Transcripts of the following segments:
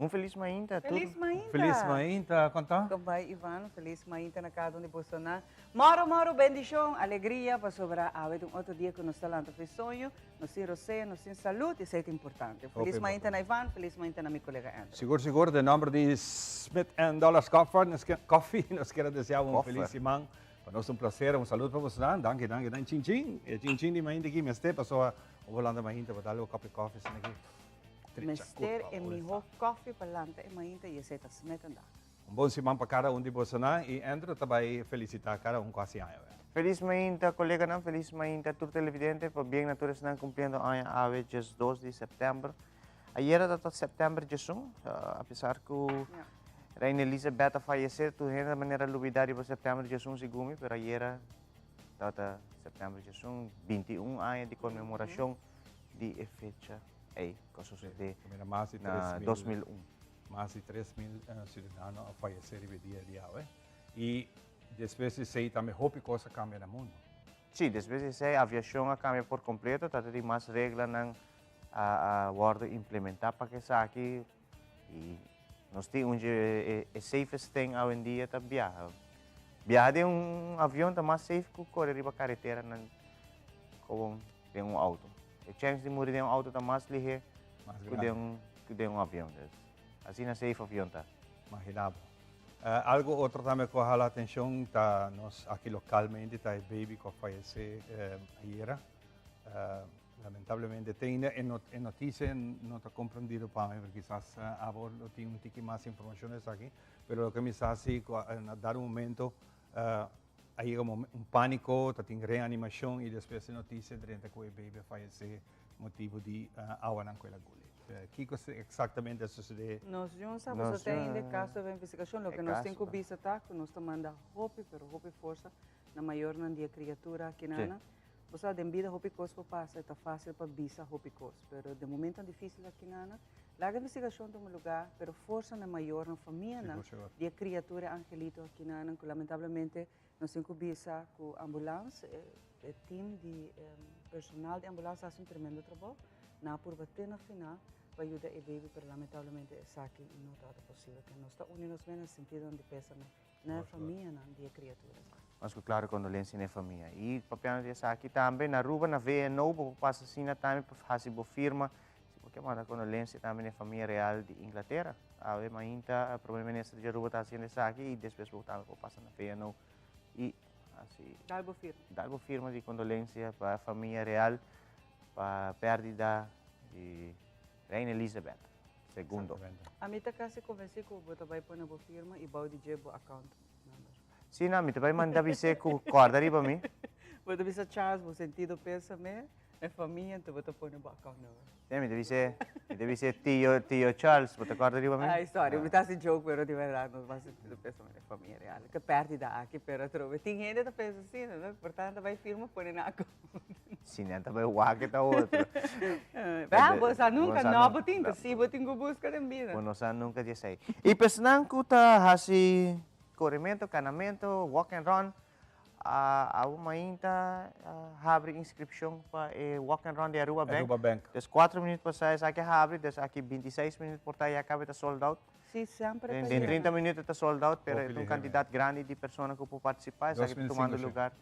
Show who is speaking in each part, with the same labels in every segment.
Speaker 1: feliz mainta.
Speaker 2: Feliz mainta.
Speaker 3: Feliz mainta, conta?
Speaker 2: Também, Ivan, feliz mainta na cada de Bolsonaro. Moro, bendição, alegria para sobrar a um outro dia que nós talento fez sonho, nós se roceia, nós sem saúde, isso é importante. Feliz mainta na Ivan, feliz mainta na meu colega Andrew.
Speaker 3: Seguro, de nome de Smith & Dollars Coffee, nós queremos desejar feliz semana. Para nós prazer, saludo para vocês. Danke. Chin. Chin di mainta aqui, mas pessoa, volando mainta, para dar um coffee aqui.
Speaker 2: Mister é melhor coffee para lanta e mainta e aceita Smith & Dollars.
Speaker 3: Bom semana para cada de vocês e Andrew também felicitar cada quase ano.
Speaker 1: Feliz mainta, colega não, feliz mainta, todo televidente, para bem naturales não cumprindo a ave dia 2 de setembro. Ayer era setembro de apesar que Rainha Elizabeth faleceu, tu de maneira luvidade para setembro de segumi, pero ayer era setembro de 21 anos de comemoração de fecha aí, que sucedeu na 2001.
Speaker 3: Mais de 3.000 cidadãos faleceram no dia de hoje. E depois de sei também houve coisa cambia no mundo.
Speaker 1: Sim, depois de sei a aviação cambia por completo, tá tem mais regras não a word implementar para que aqui e nós temos onde é safest thing hoje em dia tá viajar. Viajar de avião tá mais safe que correr para carretera não com de auto. A chance de morrer de auto tá mais ligeiro que de avião. Assim na safe avião tá.
Speaker 3: Imaginava. Algo outro também que chamou a atenção tá nós aqui localmente tá baby que faleceu ayer. Lamentavelmente tem em notícia não está compreendido para mim porque quizás agora tenho um pouco mais informações aqui, mas o que me está assim a dar momento aí pânico, tá tem reanimação e depois a notícia de que o baby faleceu motivo de água naquela agulha. O que exatamente sucedeu?
Speaker 2: Nós não sabemos até ainda caso de investigação, o que nós temos que visto tá, que nós manda roupa, pero roupa força na maior não dia criatura aqui na você sabe, em vida roupa coisa passa, está fácil para bisa roupa coisa, pero de momento é difícil aqui na lá a investigação tem um lugar, pero força na maior na família na dia criatura angelito aqui na que lamentavelmente nós temos que visa com ambulância, o time de personal de ambulância faz tremendo trabalho, na por bater na final para ajudar o baby, pero lamentavelmente essa aqui não está possível, que nós estamos unidos bem no sentido de pésame na família na dia criatura.
Speaker 1: Mas claro, condolência na família. E papel de aqui também na rua na VNO, passa assim na também para fazer boa firma, porque manda condolência também na família real de Inglaterra. A ver, mas ainda primeiro-ministro de Aruba está fazendo isso aqui e depois voltar para passar na VNO e assim. Dar boa firma de condolência para a família real para a perda de Rainha Elizabeth II.
Speaker 2: A mim está quase convencido que o Bota vai pôr na boa firma e vai de o account.
Speaker 1: Sim, não, também manda você com o guarda aí para mim.
Speaker 2: Bota bisa Charles, o sentido pensamento, é família, então bota pôr na boa account.
Speaker 1: Sim, deve ser tio Charles, bota guarda aí para mim.
Speaker 2: Ah, sorry, me está se jogo, pero de verdade, não vai sentido pensamento, é família real. Que perde da aqui, pero trove. Tem gente que pensa assim, não? Portanto, vai firma pôr na account.
Speaker 1: Sim, também o que tá outro.
Speaker 2: Você nunca não botinho, se botinho busca de vida.
Speaker 1: Você nunca disse aí. E pensando que tá assim corrimento, canamento, walk and run, uma ainda abre inscrição para o walk and run de Aruba Bank. Des 4 minutos para sair, aqui abre, des aqui 26 minutos por estar e acaba de sold out.
Speaker 2: Sim, sempre.
Speaker 1: Em 30 minutos está sold out, pero é quantidade grande de pessoas que podem participar, está tomando lugar.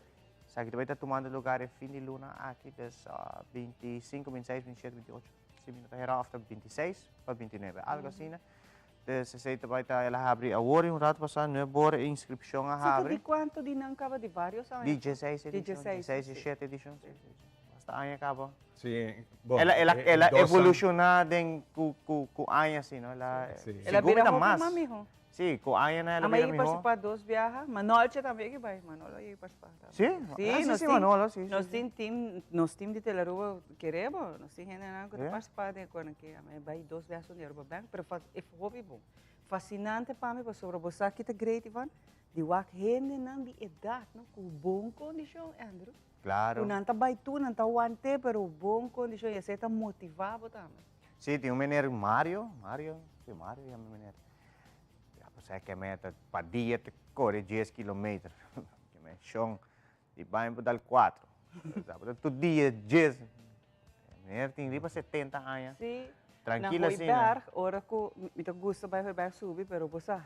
Speaker 1: Aqui vai estar tomando lugar em fim de luna aqui des 25, 26, 27, 28. Sim, minutos era after 26 para 29, algo assim, né? Se sei vai estar ela abre agora rato passar não é bora inscrição a abre.
Speaker 2: De quanto de não acaba de vários anos?
Speaker 1: 16 edição, 16 e 7 edição. Basta aí acaba.
Speaker 3: Sim.
Speaker 1: Ela evolucionar com aí assim, não? Ela
Speaker 2: vira mais.
Speaker 1: Sim, com aí né ela
Speaker 2: vira mais. A participar dos viaja, Manolo também que vai, Manolo aí participar.
Speaker 1: Sim, sim, Manolo, sim.
Speaker 2: Nós time de Telaruba queremos, nós tem gente que participar de quando que vai 2 viagens de Aruba Bank, pero é hobby bom. Fascinante para mim, sobre você aqui tá great Ivan, de wak gente não de idade, não com bom condição, Andrew.
Speaker 1: Claro.
Speaker 2: Não tá vai tu, não tá aguante, pero bom condição e você está motivado também.
Speaker 1: Sim, tem menino Mario, é meu menino. Saya que meta para dia te corre 10 km. Que me chão e vai para 4. Sabe, todo dia 10. Menino tem ali para 70 anos.
Speaker 2: Sim.
Speaker 1: Tranquila
Speaker 2: Na Hooiberg, ora que me gusta para Hooiberg subir, pero bosa,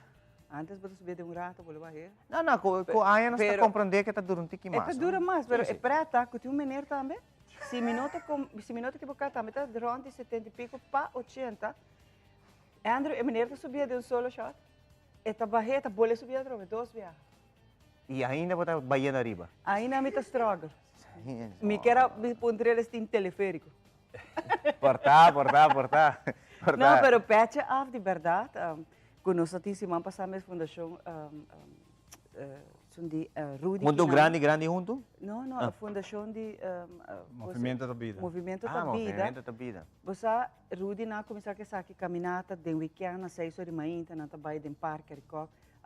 Speaker 2: antes você subir de rato, vou levar here.
Speaker 1: Não, com a Aya não está compreender que está durando um pouquinho mais.
Speaker 2: Dura mais, pero é prata, que tem maneira também. Se minuto que você também está durante 70 e pico para 80, Andrew, é maneira que subir de solo shot. Esta barreta, bolha subir a droga, 2 viagens.
Speaker 1: E ainda vou estar baiando arriba.
Speaker 2: Ainda me está struggle. Me quero me pôr este teleférico.
Speaker 1: Portar.
Speaker 2: Não, pero patch af de verdade. Conosco a semana passada a fundação de Rudy.
Speaker 1: Muito grande junto?
Speaker 2: Não, a fundação de
Speaker 3: Movimento da Vida.
Speaker 2: Movimento da Vida. Você, Rudy, na começar a caminhada de weekend, às 6 horas da manhã, na trabalho de parque,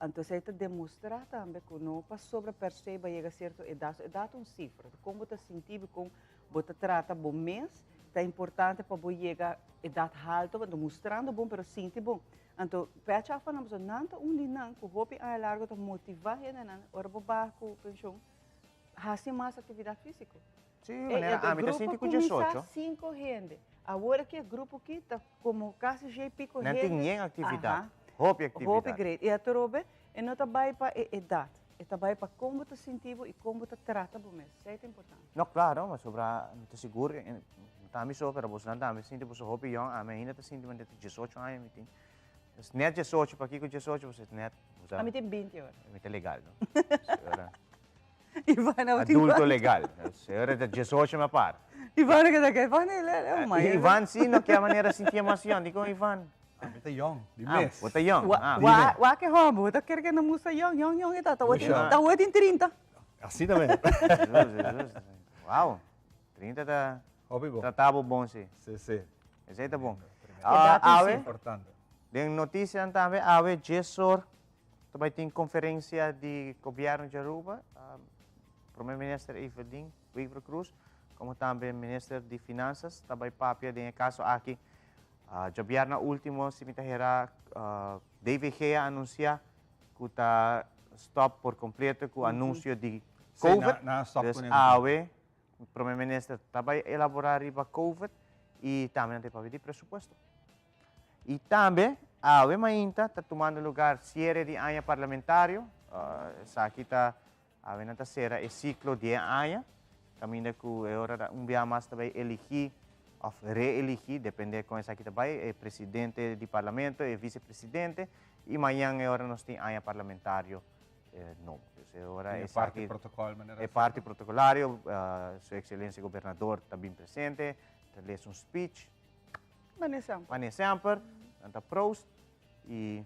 Speaker 2: então você demonstrar também que não para sobre perceber chega a certa idade, uma cifra, como você sentir, como você trata bom mês, é importante para você chegar a idade alta, demonstrando bom, mas sentir bom. Então, peça a falar, não linha que o hobby a largo para motivar ele, ora para com pensão, fazer mais atividade física.
Speaker 1: Sim, a minha sinto com 18.
Speaker 2: 5 gente. Agora que o grupo aqui está como quase já pico gente.
Speaker 1: Não tem nenhuma atividade. Hobby atividade.
Speaker 2: Hobby great. E a trobe, e não está bem para idade. Está bem para como você sentir e como você trata o mês. Isso é importante.
Speaker 1: Não, claro, mas sobre não te seguro, não me sobra, você não está me sinto você hobby young, a minha ainda te sinto mas 18 anos, me net 18 para aqui com 18 você net.
Speaker 2: A mim tem 20 horas.
Speaker 1: A mim tem legal, não?
Speaker 2: Ivana,
Speaker 1: adulto legal. Senhora de 18 me par.
Speaker 2: Ivana que daqui, Ivana é o maior.
Speaker 1: Ivan sim, não que a maneira sentir emoção, digo Ivan.
Speaker 3: Você young, de mês.
Speaker 1: Você young.
Speaker 2: Wa que homo, você quer que não musa young, tá 8 em 30.
Speaker 3: Assim também.
Speaker 1: Jesus. Uau. 30 tá.
Speaker 3: Hobby bom.
Speaker 1: Tá bom sim.
Speaker 3: Sim.
Speaker 1: Esse aí tá bom.
Speaker 3: É importante.
Speaker 1: De notícia também, ave Jessor, também tem conferência de governo de Aruba, primeiro-ministro Evelyn Weaver Cruz, como também ministro de Finanças, também papia de caso aqui, o governo último se me terá DVG anuncia que está stop por completo com o anúncio de COVID. Ave, o primeiro-ministro também elaborar riba COVID e também tem para pedir presupuesto. E também, a UEMAINTA está tomando lugar cierre de ano parlamentário. Aqui está a terceira é ciclo de ano. Caminho que agora dia mais também elegir ou reelegir, depende de como aqui também, é presidente do parlamento e vice-presidente. E amanhã agora nós temos ano parlamentário novo. Agora
Speaker 3: é parte protocolo.
Speaker 1: É parte protocolário. Sua Excelência Governador também presente, lê um speech. Pane sempre, anta Proust e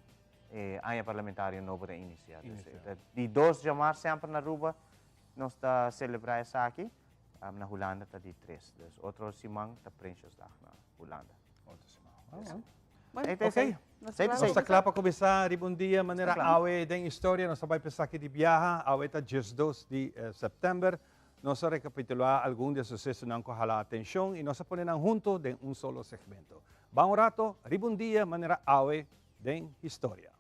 Speaker 1: ano parlamentário novo de iniciar. De 2 de março sempre na Aruba, nós está celebrar essa aqui, na Holanda está de 3. Outro semana está Prinsjesdag na Holanda.
Speaker 3: Outro semana.
Speaker 1: Ok.
Speaker 3: Nós está claro para começar, bom dia, maneira awe den história, nós vai pensar que de viaja, awe está 2 de setembro. Nós recapitular alguns dos sucessos que nos jala a atenção e nós ponemos juntos em solo segmento. Bom rato, bom dia, maneira awe den história.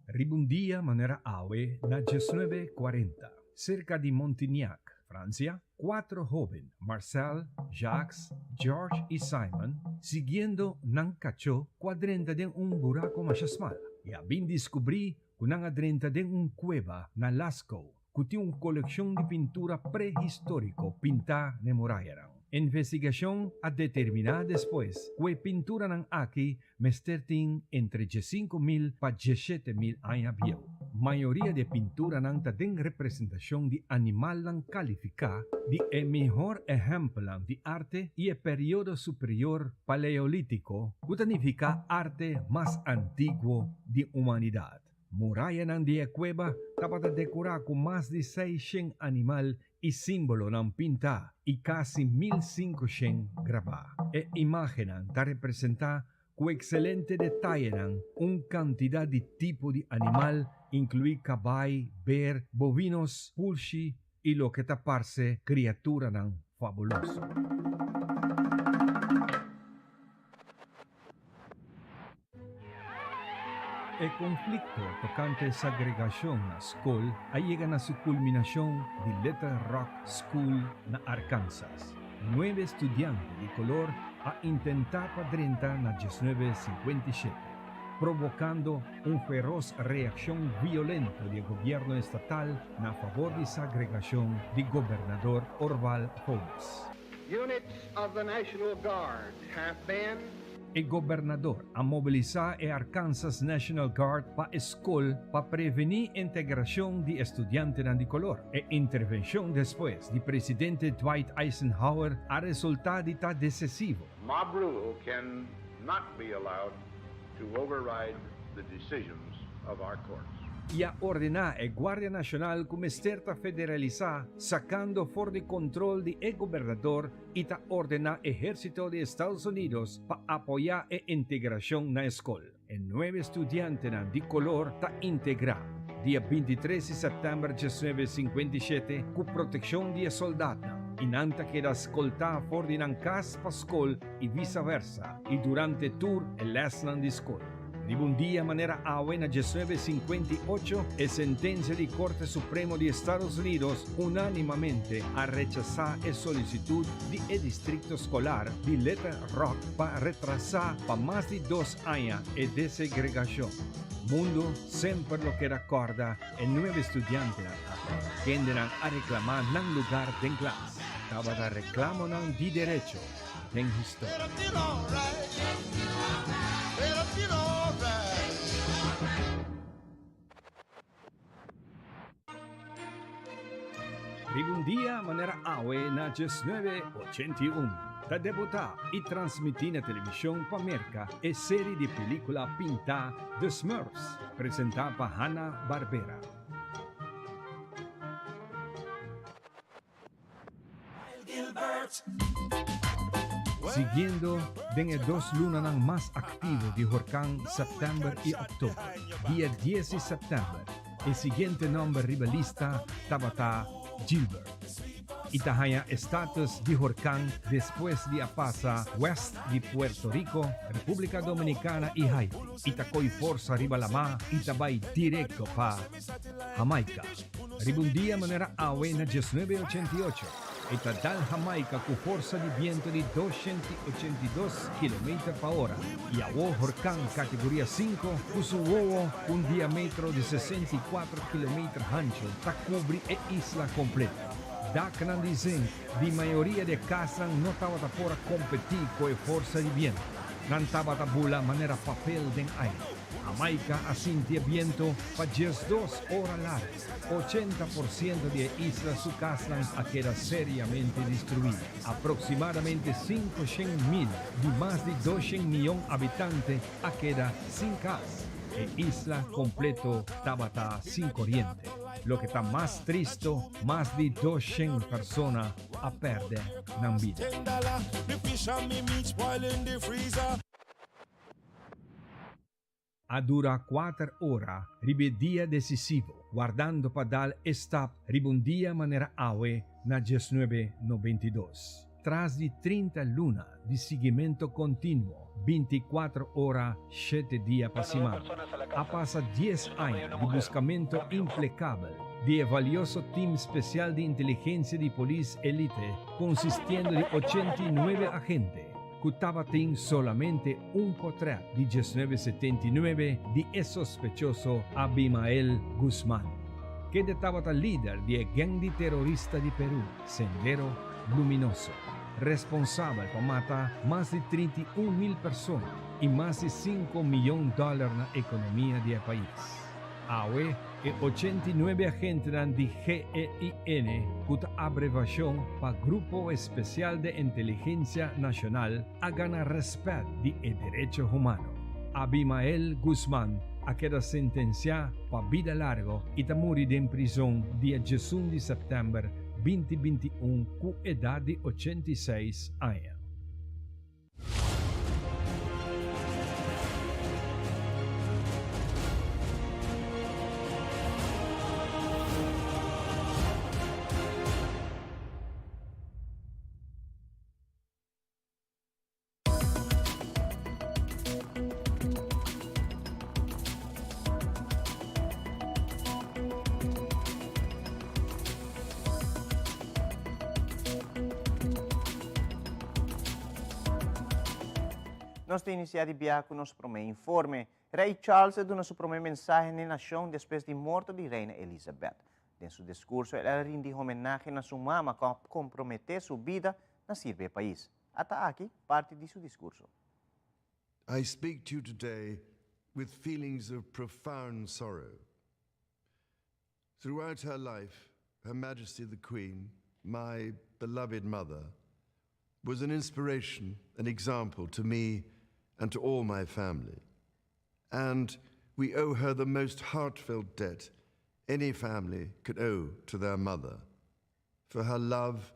Speaker 4: Ribundia manera awe na 1940, cerca de Montignac, Francia, 4 jóvenes, Marcel, Jacques, George y Simon, siguiendo nang cacho cuadrenta de un buraco machasmal. Y abin descubrí que nang adrenta de un cueva na Lascaux, que tiene una colección de pintura prehistórico pintada de Morayaran. Investigación a determinar después que pintura nan aquí mestertin entre 5.000 para 17.000 años viejo. Mayoría de pintura nan den representación de animal nan califica de el mejor ejemplo de arte y el periodo superior paleolítico, que significa arte más antiguo de humanidad. Muralla nan de cueva estaba decorada con más de 600 animales y símbolo nan pinta y casi 1.500 grabá. E imagen ta representa con excelente detalle nan un cantidad de tipo de animal, incluir caballo, bear, bovinos, pulchi y lo que taparse criatura nan fabuloso. e conflicto tocante segregación na school ay llega na su culminación de Little Rock School na Arkansas. 9 estudiantes de color a intentar padrintar na 1957, provocando una feroz reacción violenta del gobierno estatal na favor de segregación del gobernador Orval Faubus.
Speaker 5: Units of the National Guard have been.
Speaker 4: El gobernador a movilizar el Arkansas National Guard para escuela para prevenir integración de estudiantes de color. E intervención después del presidente Dwight Eisenhower ha resultado decisivo.
Speaker 5: Mob rule cannot be allowed to override the decisions of our courts.
Speaker 4: Y a ordenar el Guardia Nacional como esterta federalizar, sacando fuera de control de el gobernador y ta ordenar Ejército de Estados Unidos para apoyar la integración na escuela. El 9 estudiantes de color ta integrado. Día 23 de septiembre de 1957, con protección de soldados, inanta que era escoltada fuera de una casa para escuela y viceversa, y durante tour el Lesland de escuela. Un día manera buena 1958, la sentencia de Corte Supremo de Estados Unidos unánimemente a rechazar la solicitud del Distrito Escolar de Little Rock para retrasar para más de 2 años la desegregación. Mundo siempre lo que recuerda el 9 estudiantes tienden a reclamar un lugar de clase. Estaba reclamo de derecho en historia. Un día manera na 1981, da debutar y transmitir en televisión para América e serie de película pinta The Smurfs, presentada por Hanna-Barbera. Siguiendo den 2 lunas más activos de huracán septiembre y octubre. Día 10 de septiembre, el siguiente nombre rivalista Tabata Gilbert. Itahaya estatus de huracán después de pasar west de Puerto Rico, República Dominicana y Haití. Itacoi forza ribalama, itabay directo pa Jamaica. Ribundía manera na 1988. Itadal Jamaica con fuerza de viento de 282 km por hora. Y agua huracán categoría 5 con su huevo un diámetro de 64 km ancho para cubrir la isla completa. Daknan dicen, la mayoría de casas no estaba para competir con la fuerza de viento. No estaba bula manera papel de aire. Jamaica asintia viento para 2 horas largas. 80% de la isla su casa queda seriamente destruida. Aproximadamente 500,000 de más de 200 millones de habitantes queda sin casa. La isla completo estaba sin corriente. Lo que está más triste, más de 200 personas a perder la vida. A dura 4 horas, ribedia decisivo, guardando para dar stop ribundia manera awe na 1992. Tras de 30 lunas de seguimiento continuo, 24 horas, 7 días para semana. Ha pasado 10 años de buscamiento implacable de valioso team especial de inteligencia de Police Elite, consistiendo de 89 agentes, que tabatin solamente un portrait de 1979 de el sospechoso Abimael Guzmán, que estaba líder de gang de terrorista de Perú, Sendero Luminoso, responsable por matar más de 31,000 personas y más de $5 millones en la economía del país. AOE e 89 agentes de GEIN, cuya abreviación para Grupo Especial de Inteligencia Nacional, a ganar respeto de derechos humanos. Abimael Guzmán a quedar sentenciado para vida larga y a morir en prisión día 1 de septiembre 2021 con edad de 86 años.
Speaker 1: Nós temos iniciado via com nosso primeiro informe. Rei Charles deu nosso primeiro mensagem na nação depois de morte de Reina Elizabeth. Em seu discurso, ela rendeu homenagem a sua mãe que comprometeu sua vida na servir o país. Até aqui, parte de seu discurso.
Speaker 6: I speak to you today with feelings of profound sorrow. Throughout her life, Her Majesty the Queen, my beloved mother, was an inspiration, an example to me and to all my family. And we owe her the most heartfelt debt any family could owe to their mother, for her love,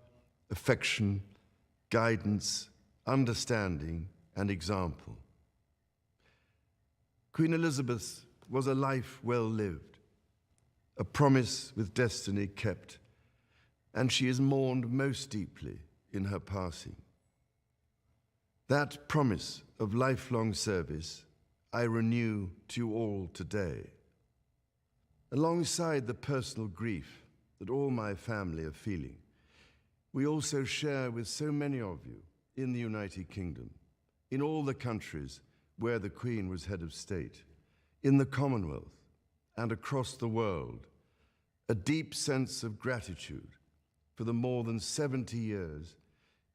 Speaker 6: affection, guidance, understanding, and example. Queen Elizabeth was a life well lived, a promise with destiny kept, and she is mourned most deeply in her passing. That promise of lifelong service I renew to you all today. Alongside the personal grief that all my family are feeling, we also share with so many of you in the United Kingdom, in all the countries where the Queen was head of state, in the Commonwealth and across the world, a deep sense of gratitude for the more than 70 years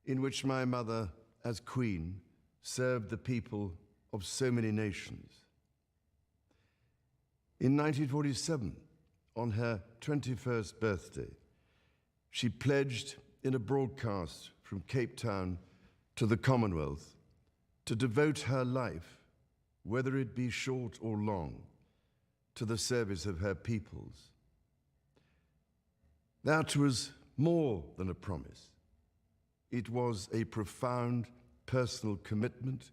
Speaker 6: in which my mother, as Queen, served the people of so many nations. In 1947, on her 21st birthday, she pledged in a broadcast from Cape Town to the Commonwealth to devote her life, whether it be short or long, to the service of her peoples. That was more than a promise. It was a profound personal commitment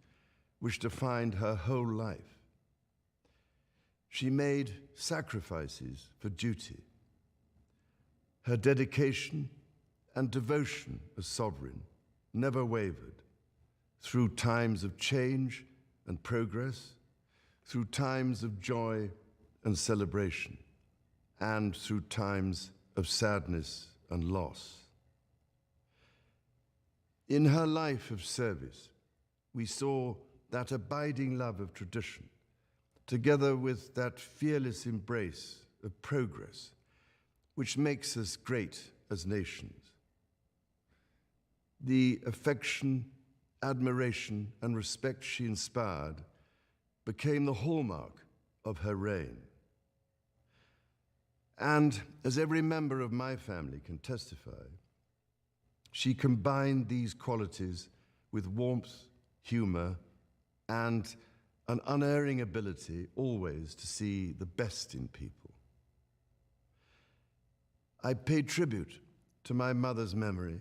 Speaker 6: which defined her whole life. She made sacrifices for duty. Her dedication and devotion as sovereign never wavered through times of change and progress, through times of joy and celebration, and through times of sadness and loss. In her life of service, we saw that abiding love of tradition, together with that fearless embrace of progress, which makes us great as nations. The affection, admiration, and respect she inspired became the hallmark of her reign. And as every member of my family can testify, she combined these qualities with warmth, humor, and an unerring ability always to see the best in people. I pay tribute to my mother's memory,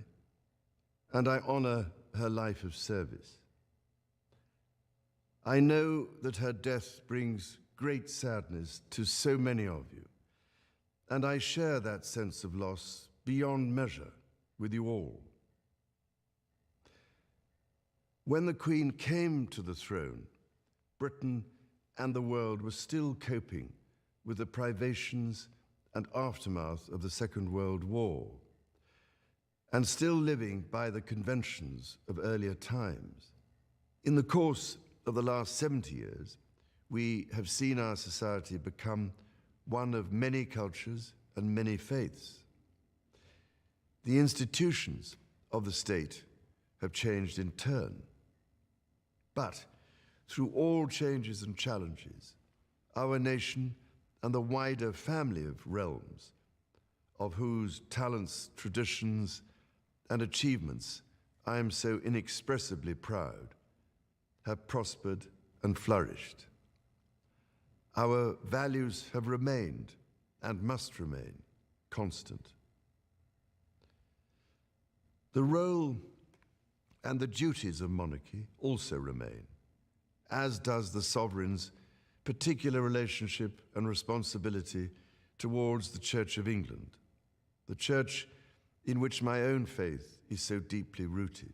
Speaker 6: and I honor her life of service. I know that her death brings great sadness to so many of you, and I share that sense of loss beyond measure with you all. When the Queen came to the throne, Britain and the world were still coping with the privations and aftermath of the Second World War, and still living by the conventions of earlier times. In the course of the last 70 years, we have seen our society become one of many cultures and many faiths. The institutions of the state have changed in turn. But through all changes and challenges, our nation and the wider family of realms, of whose talents, traditions, and achievements I am so inexpressibly proud, have prospered and flourished. Our values have remained and must remain constant. The role and the duties of monarchy also remain, as does the sovereign's particular relationship and responsibility towards the Church of England, the church in which my own faith is so deeply rooted.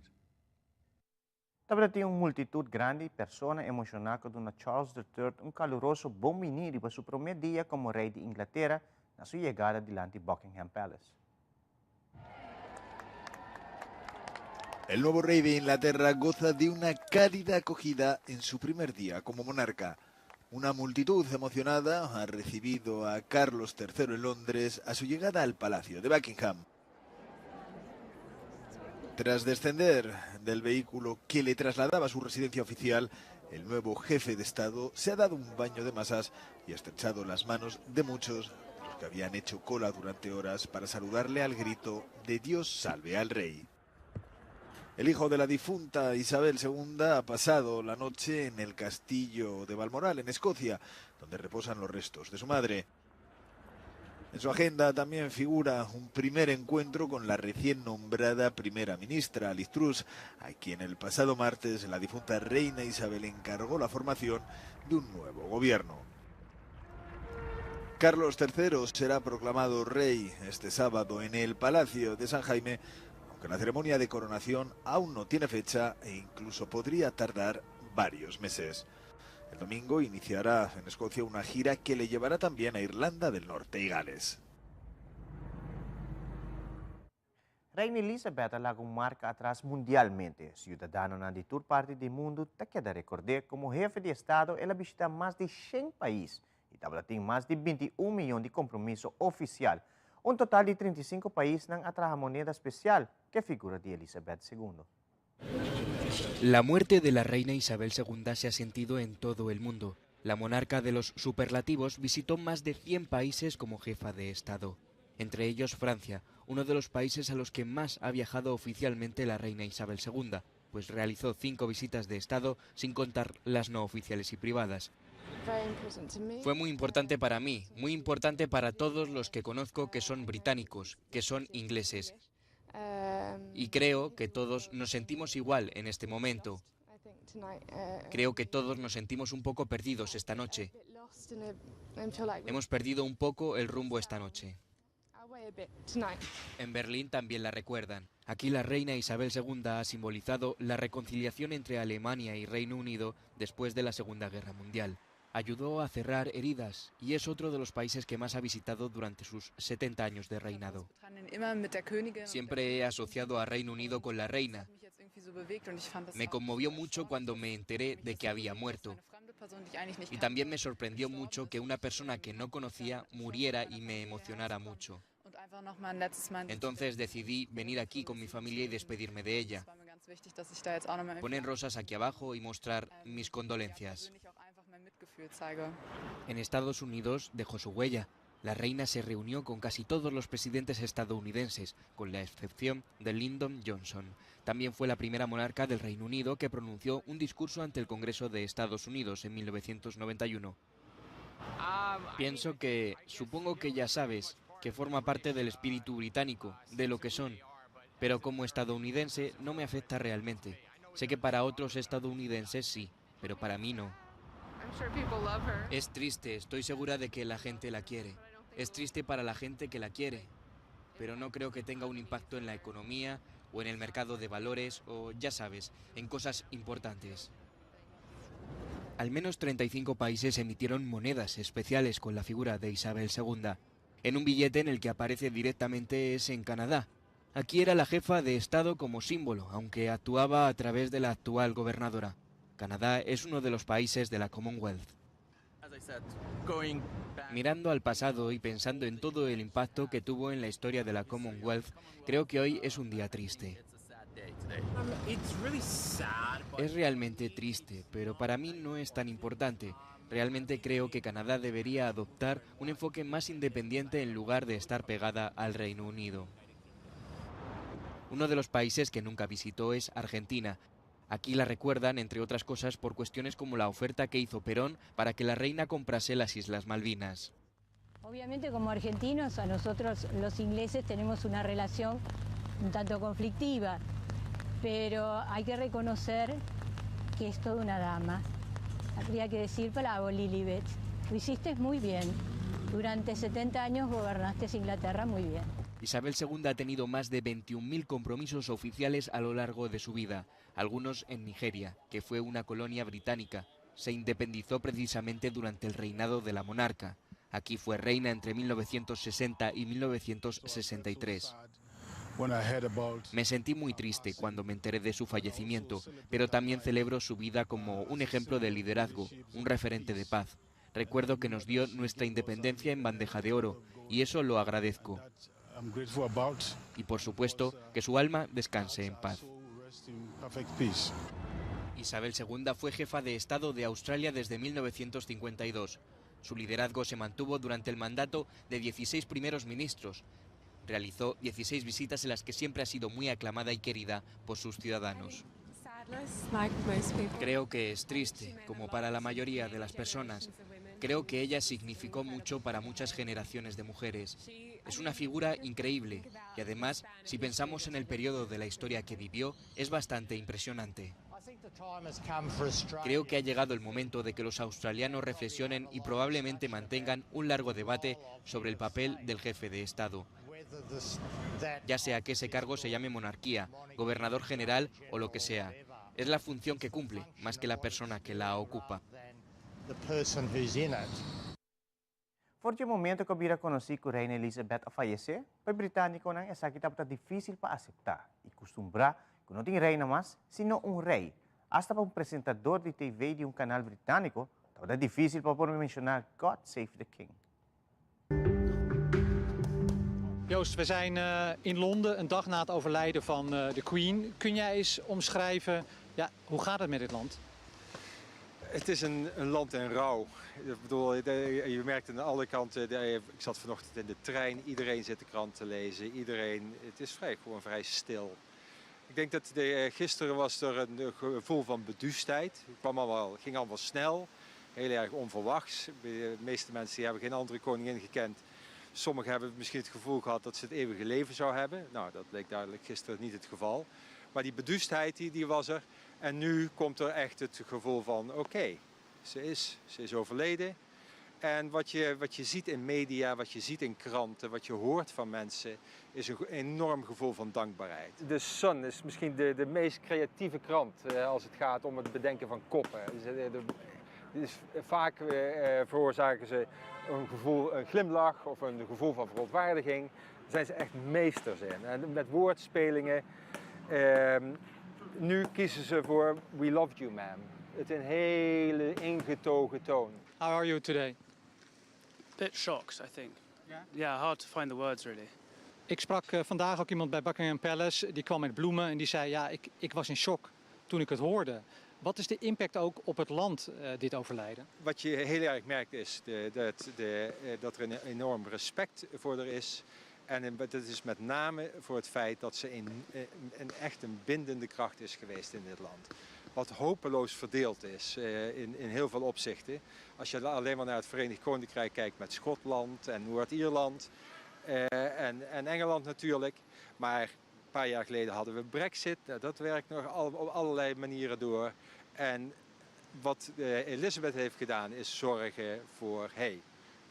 Speaker 1: Dapat tinha multitud grande persone emocionate con Charles III un caloroso bom venire per suo primo dia come re di Inghilterra na sua chegada diante Buckingham Palace.
Speaker 7: El nuevo rey de Inglaterra goza de una cálida acogida en su primer día como monarca. Una multitud emocionada ha recibido a Carlos III en Londres a su llegada al Palacio de Buckingham. Tras descender del vehículo que le trasladaba a su residencia oficial, el nuevo jefe de Estado se ha dado un baño de masas y ha estrechado las manos de muchos de los que habían hecho cola durante horas para saludarle al grito de Dios salve al rey. El hijo de la difunta Isabel II ha pasado la noche en el castillo de Balmoral, en Escocia, donde reposan los restos de su madre. En su agenda también figura un primer encuentro con la recién nombrada primera ministra, Liz Truss, a quien el pasado martes la difunta reina Isabel encargó la formación de un nuevo gobierno. Carlos III será proclamado rey este sábado en el Palacio de San Jaime, aunque la ceremonia de coronación aún no tiene fecha e incluso podría tardar varios meses. El domingo iniciará en Escocia una gira que le llevará también a Irlanda del Norte y Gales.
Speaker 1: Reina Elizabeth lagu marca atrás mundialmente. Ciudadano na de toda parte do mundo te queda recordar como jefe de Estado ela visita mais de 100 países e ela tem mais de 21 milhões de compromisso oficial. Un total de 35 países não atraja moneda especial que figura de Elizabeth II.
Speaker 8: La muerte de la reina Isabel II se ha sentido en todo el mundo. La monarca de los superlativos visitó más de 100 países como jefa de Estado, entre ellos Francia, uno de los países a los que más ha viajado oficialmente la reina Isabel II, pues realizó 5 visitas de Estado sin contar las no oficiales y privadas. Fue muy importante para mí, muy importante para todos los que conozco que son británicos, que son ingleses. Y creo que todos nos sentimos igual en este momento. Creo que todos nos sentimos un poco perdidos esta noche. Hemos perdido un poco el rumbo esta noche. En Berlín también la recuerdan. Aquí la reina Isabel II ha simbolizado la reconciliación entre Alemania y Reino Unido después de la Segunda Guerra Mundial. Ayudó a cerrar heridas y es otro de los países que más ha visitado durante sus 70 años de reinado. Siempre he asociado a Reino Unido con la reina. Me conmovió mucho cuando me enteré de que había muerto. Y también me sorprendió mucho que una persona que no conocía muriera y me emocionara mucho. Entonces decidí venir aquí con mi familia y despedirme de ella. Poner rosas aquí abajo y mostrar mis condolencias. En Estados Unidos dejó su huella. La reina se reunió con casi todos los presidentes estadounidenses, con la excepción de Lyndon Johnson. También fue la primera monarca del Reino Unido que pronunció un discurso ante el Congreso de Estados Unidos en 1991. Pienso que, supongo que ya sabes, que forma parte del espíritu británico, de lo que son, pero como estadounidense no me afecta realmente. Sé que para otros estadounidenses sí, pero para mí no. Es triste, estoy segura de que la gente la quiere. Es triste para la gente que la quiere, pero no creo que tenga un impacto en la economía o en el mercado de valores o, ya sabes, en cosas importantes. Al menos 35 países emitieron monedas especiales con la figura de Isabel II. En un billete en el que aparece directamente es en Canadá. Aquí era la jefa de Estado como símbolo, aunque actuaba a través de la actual gobernadora. Canadá es uno de los países de la Commonwealth. Mirando al pasado y pensando en todo el impacto que tuvo en la historia de la Commonwealth, creo que hoy es un día triste. Es realmente triste, pero para mí no es tan importante. Realmente creo que Canadá debería adoptar un enfoque más independiente en lugar de estar pegada al Reino Unido. Uno de los países que nunca visitó es Argentina. Aquí la recuerdan, entre otras cosas, por cuestiones como la oferta que hizo Perón para que la reina comprase las Islas Malvinas.
Speaker 9: Obviamente, como argentinos, a nosotros los ingleses tenemos una relación un tanto conflictiva, pero hay que reconocer que es toda una dama. Habría que decir, bravo, Lilibet, lo hiciste muy bien. Durante 70 años gobernaste Inglaterra muy bien.
Speaker 8: Isabel II ha tenido más de 21.000 compromisos oficiales a lo largo de su vida, algunos en Nigeria, que fue una colonia británica. Se independizó precisamente durante el reinado de la monarca. Aquí fue reina entre 1960 y 1963. Me sentí muy triste cuando me enteré de su fallecimiento, pero también celebro su vida como un ejemplo de liderazgo, un referente de paz. Recuerdo que nos dio nuestra independencia en bandeja de oro, y eso lo agradezco. Y por supuesto, que su alma descanse en paz. Isabel II fue jefa de Estado de Australia desde 1952. Su liderazgo se mantuvo durante el mandato de 16 primeros ministros. Realizó 16 visitas en las que siempre ha sido muy aclamada y querida por sus ciudadanos. Creo que es triste, como para la mayoría de las personas. Creo que ella significó mucho para muchas generaciones de mujeres. Es una figura increíble y además, si pensamos en el periodo de la historia que vivió, es bastante impresionante. Creo que ha llegado el momento de que los australianos reflexionen y probablemente mantengan un largo debate sobre el papel del jefe de Estado. Ya sea que ese cargo se llame monarquía, gobernador general o lo que sea. Es la función que cumple, más que la persona que la ocupa.
Speaker 1: Forte momento que vira conheci que Reina Elizabeth a falecer, para britânico não é que está difícil para aceitar e costumbrar que não tem reina mais, sino rei. Hasta para presentador de TV de canal britânico, está difícil para mencionar God Save the King.
Speaker 10: Joost, we zijn in Londen een dag na het overlijden van de Queen. Kun jij eens omschrijven, ja, hoe gaat het met dit land?
Speaker 3: Het is een land in rouw. Ik bedoel, je merkt aan alle kanten, ik zat vanochtend in de trein, iedereen zit de krant te lezen, het is gewoon vrij stil. Ik denk dat gisteren was er een gevoel van beduustheid. Het ging allemaal snel, heel erg onverwachts. De meeste mensen die hebben geen andere koningin gekend. Sommigen hebben misschien het gevoel gehad dat ze het eeuwige leven zou hebben. Nou, dat bleek duidelijk gisteren niet het geval. Maar die beduustheid die was er. En nu komt er echt het gevoel van, oké, ze is overleden. En wat je ziet in media, wat je ziet in kranten, wat je hoort van mensen, is een enorm gevoel van dankbaarheid. The Sun is misschien de meest creatieve krant als het gaat om het bedenken van koppen. Vaak veroorzaken ze een glimlach of een gevoel van verontwaardiging. Daar zijn ze echt meesters in. En met woordspelingen. Nu kiezen ze voor We Loved You, Ma'am. Het in hele ingetogen toon.
Speaker 10: How are you today?
Speaker 11: Bit shocked, I think. Yeah, hard to find the words really.
Speaker 10: Ik sprak vandaag ook iemand bij Buckingham Palace. Die kwam met bloemen en die zei, ja, ik was in shock toen ik het hoorde. Wat is de impact ook op het land, dit overlijden? Wat je heel erg merkt is dat er een enorm respect voor er is. En dat is met name voor het feit dat ze echt een bindende kracht is geweest in dit land. Wat hopeloos verdeeld is in heel veel opzichten. Als je alleen maar naar het Verenigd Koninkrijk kijkt met Schotland en Noord-Ierland en Engeland natuurlijk. Maar een paar jaar geleden hadden we Brexit. Dat werkt nog op allerlei manieren door. En wat Elizabeth heeft gedaan is zorgen voor,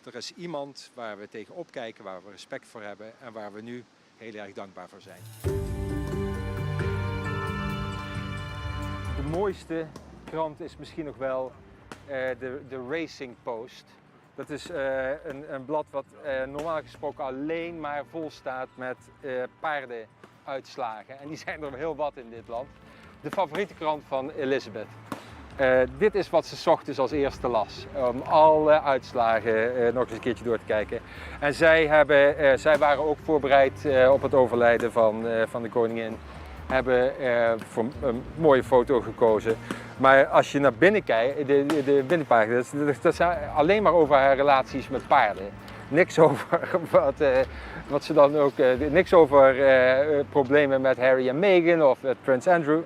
Speaker 10: er is iemand waar we tegen opkijken, waar we respect voor hebben en waar we nu heel erg dankbaar voor zijn. De mooiste krant is misschien nog wel de Racing Post. Dat is een blad wat normaal gesproken alleen maar vol staat met paardenuitslagen. En die zijn er heel wat in dit land. De favoriete krant van Elizabeth. Dit is wat ze 's ochtends als eerste las, om alle uitslagen nog eens een keertje door te kijken. En zij waren ook voorbereid op het overlijden van de koningin, hebben voor een mooie foto gekozen. Maar als je naar binnen kijkt, de binnenpagina, dat zijn alleen maar over haar relaties met paarden. Niks over wat ze dan ook, niks over problemen met Harry en Meghan of met Prins Andrew.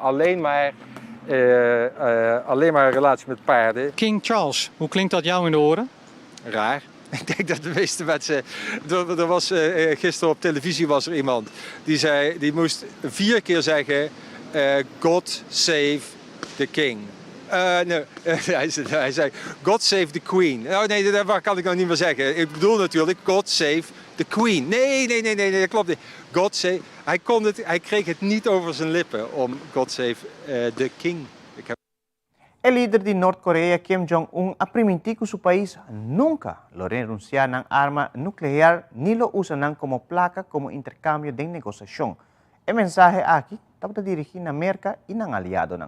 Speaker 10: Alleen maar een relatie met paarden. King Charles, hoe klinkt dat jou in de oren?
Speaker 3: Raar. Ik denk dat de meeste mensen... Er was, gisteren op televisie was er iemand die moest 4 keer zeggen God save the king. Nee, hij zei God save the queen. Oh nee, dat kan ik nog niet meer zeggen. Ik bedoel natuurlijk God save the queen. Nee, dat klopt niet. God save... Hij kreeg het niet over zijn lippen om God save the king.
Speaker 1: El líder de Norcorea, Kim Jong-un, ha permitido que su país nunca lo renuncia ng arma nuclear ni lo usan como placa como intercambio de negociación. El mensaje aquí está dirigido a América y a aliados.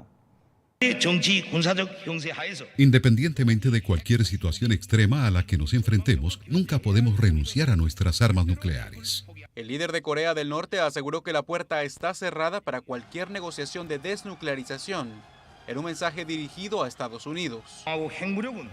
Speaker 12: Independientemente de cualquier situación extrema a la que nos enfrentemos, nunca podemos renunciar a nuestras armas nucleares.
Speaker 13: El líder de Corea del Norte aseguró que la puerta está cerrada para cualquier negociación de desnuclearización, en un mensaje dirigido a Estados Unidos.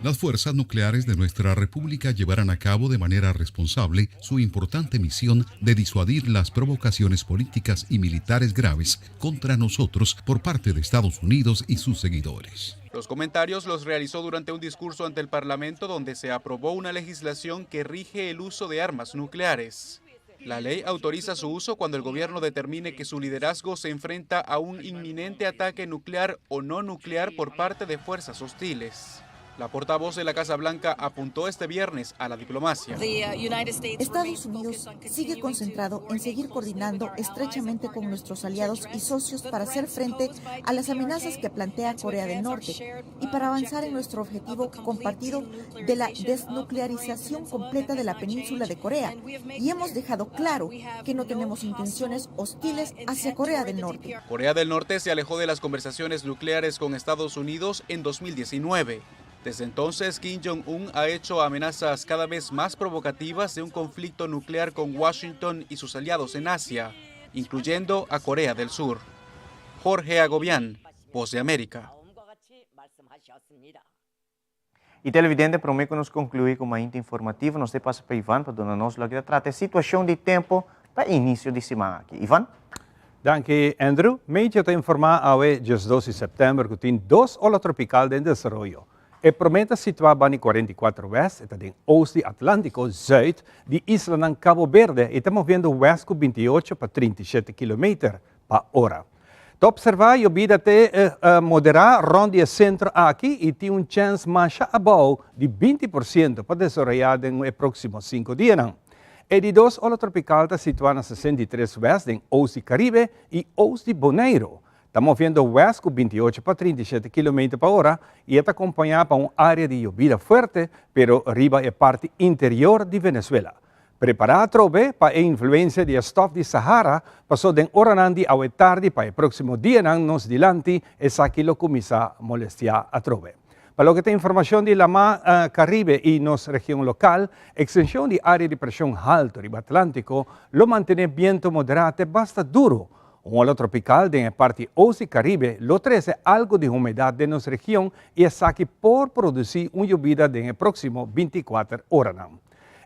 Speaker 12: Las fuerzas nucleares de nuestra república llevarán a cabo de manera responsable su importante misión de disuadir las provocaciones políticas y militares graves contra nosotros por parte de Estados Unidos y sus seguidores.
Speaker 13: Los comentarios los realizó durante un discurso ante el Parlamento donde se aprobó una legislación que rige el uso de armas nucleares. La ley autoriza su uso cuando el gobierno determine que su liderazgo se enfrenta a un inminente ataque nuclear o no nuclear por parte de fuerzas hostiles. La portavoz de la Casa Blanca apuntó este viernes a la diplomacia.
Speaker 14: Estados Unidos sigue concentrado en seguir coordinando estrechamente con nuestros aliados y socios para hacer frente a las amenazas que plantea Corea del Norte y para avanzar en nuestro objetivo compartido de la desnuclearización completa de la península de Corea. Y hemos dejado claro que no tenemos intenciones hostiles hacia Corea del Norte.
Speaker 13: Corea del Norte se alejó de las conversaciones nucleares con Estados Unidos en 2019. Desde entonces, Kim Jong-un ha hecho amenazas cada vez más provocativas de un conflicto nuclear con Washington y sus aliados en Asia, incluyendo a Corea del Sur. Jorge Agobián, Voz de América.
Speaker 1: E televidente, prometo que nos concluir com uma informativa. Nós te passa para Ivan para dar-nos logo que trata a situação de tempo para início de semana aqui. Ivan?
Speaker 3: Danke, Andrew. Meio te informar hoje, dia 12 de setembro, que tem 2 olas tropical em desenvolvimento. E promete situar em 44 west, está em oeste Atlântico, zuid, de isla ng Cabo Verde, e estamos vendo west com 28 para 37 km por hora. Te observar, eu vi até moderar ronde centro aqui e tem chance mais abaixo de 20% para desenvolver nos próximos 5 dias. E de 2 olas tropical está situada em 63 west, em oeste Caribe e oeste Bonaire. Estamos vendo west com 28 para 37 km por hora e está acompanhada por uma área de lluvia forte, pero arriba é parte interior de Venezuela. Preparar a trove para a influência de estof de Sahara, passou de horanandi ao tarde para o próximo dia nos dilante, essa aqui lo começa a molestar a trove. Para o que tem informação de Lama Caribe e nossa região local, extensão de área de pressão alta do Atlântico, lo mantém viento moderado bastante duro. Un ola tropical de la parte oeste Caribe lo trae algo de humedad de nuestra región y es aquí por producir una lluvia en el próximo 24 horas.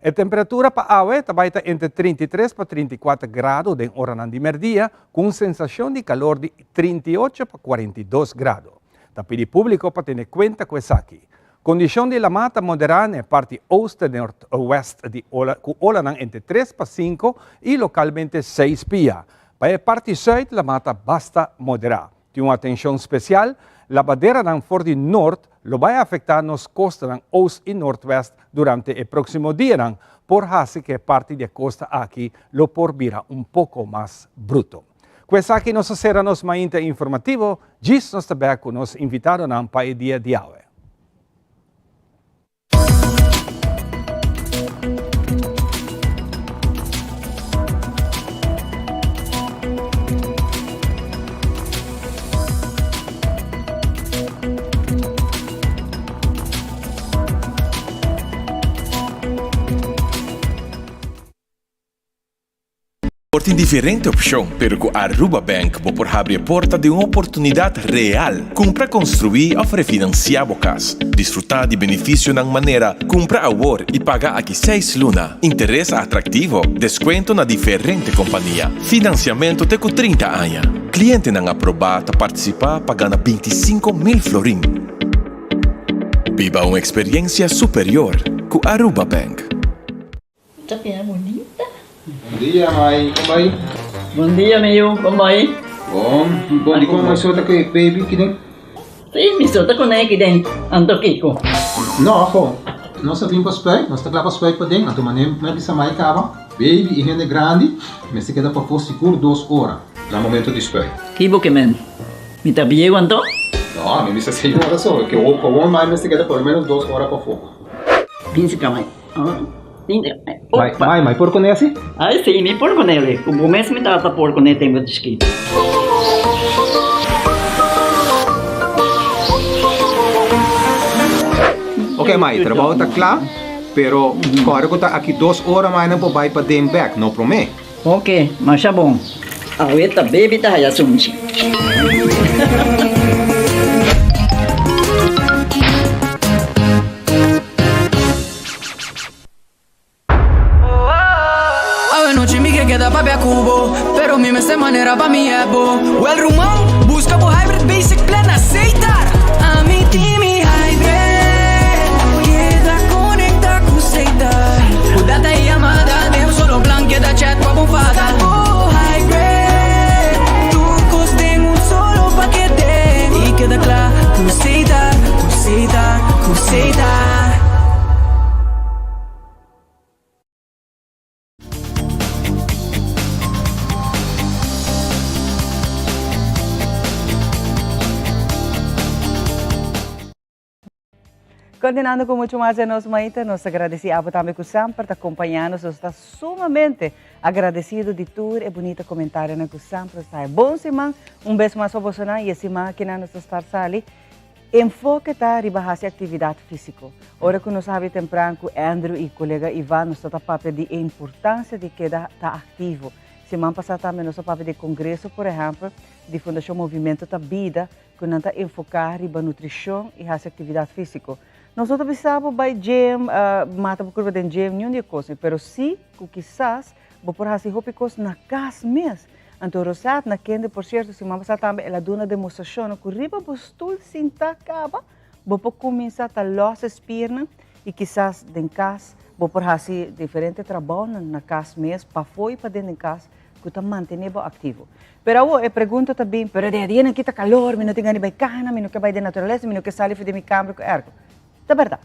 Speaker 3: La temperatura para hoy está entre 33 para 34 grados de hora de mediodía con sensación de calor de 38 para 42 grados. El pide público para tener cuenta con eso aquí. Condición de la mata moderada en la parte oeste de noroeste de con ola entre 3 para 5 y localmente 6 pía. Para a parte sur, la mata basta moderada. Tem uma atenção especial, a badeira ng for de norte lo vai afetar nos costas ng oeste e northwest durante o próximo dia, por hace que parte da costa aqui lo por vira um pouco mais bruto. Com isso aqui nós seremos mais informativo, diz nós também com nos invitado para o dia de hoje.
Speaker 15: Tem diferente opção, pero com Aruba Bank vou por abrir a porta de uma oportunidade real. Compra, construir ou refinanciar a casa. Desfrutar de benefício na maneira compra agora e pagar aqui 6 lunas. Interesse atrativo, desconto na diferente companhia. Financiamento até com 30 anos. Cliente não aprovado participar pagando 25.000 florin. Viva uma experiência superior com Aruba Bank.
Speaker 16: Tapia bonita.
Speaker 17: Bom dia, Mai. Como vai?
Speaker 16: Bom dia, meu. Como vai?
Speaker 17: Bom. Di ko may sota kay baby kini?
Speaker 16: Sim, mi sota ko na kiden. Anto kiko.
Speaker 17: No, ako. Nós temos passport, nós temos passport para dentro. Então, manem, mas bisa mai kava. Baby, e rende grande, mas se queda para pôr seguro 2 horas. No momento de espera.
Speaker 16: Kibo que men. Mi tabiye wanto?
Speaker 17: No, No, a mí me dice 6 horas solo, que como más me se queda por lo menos 2 horas para fogo.
Speaker 16: 15 kamay.
Speaker 17: Mai porco ne assim?
Speaker 16: Ai, sim, may porco nele. Kung bumes mi tata porco ne tem muito esquito.
Speaker 17: Ok, Mai, trabalho tá claro, pero agora que tá aqui 2 horas mais não pode para dem back, não promete?
Speaker 16: Ok, mas tá bom. Aweta baby tá ya sunchi.
Speaker 18: Noche mi que queda papi a cubo, pero mi esta manera pa mi é bo. O el rumão busca por hybrid basic plan aceitar. A mi team hybrid queda conecta com aceitar. O data e amada mesmo solo plan queda chat com a bufada. Oh hybrid, tu costem solo paquete e queda claro com aceitar, com aceitar, com aceitar.
Speaker 2: Continuando com muito mais de nós, Maíta, nós agradecemos também que sempre está acompanhando, nós está sumamente agradecido de tudo e bonito comentário que sempre está. Bom semana, beijo mais para você e a semana que nós estamos ali. Enfoque está em a atividade física. Ora que nós sabemos temprano que Andrew e o colega Ivan nos está papel de importância de que está ativo. Semana passada também nós papel de congresso, por exemplo, de Fundação Movimento da Vida, que nós está enfocar em a nutrição e a atividade física. Nós precisamos ir gym, mata por curva de gym, nenhuma coisa, mas sim, quizás, vou por fazer roupas na casa mesmo. Então, Rosat, na quenda, por certo, se mamãe também, ela dá uma demonstração, que riba postul sinta acaba, vou começar a lossar as pernas e quizás em casa, vou por fazer diferentes trabalhos na casa mesmo, para fora e para dentro de casa, que está mantendo ativo. Pero eu pergunto também, pero de dia não está calor, não tem nem cana, não quer de natureza, não quer sair de minha câmara, ergo. Tá verdade.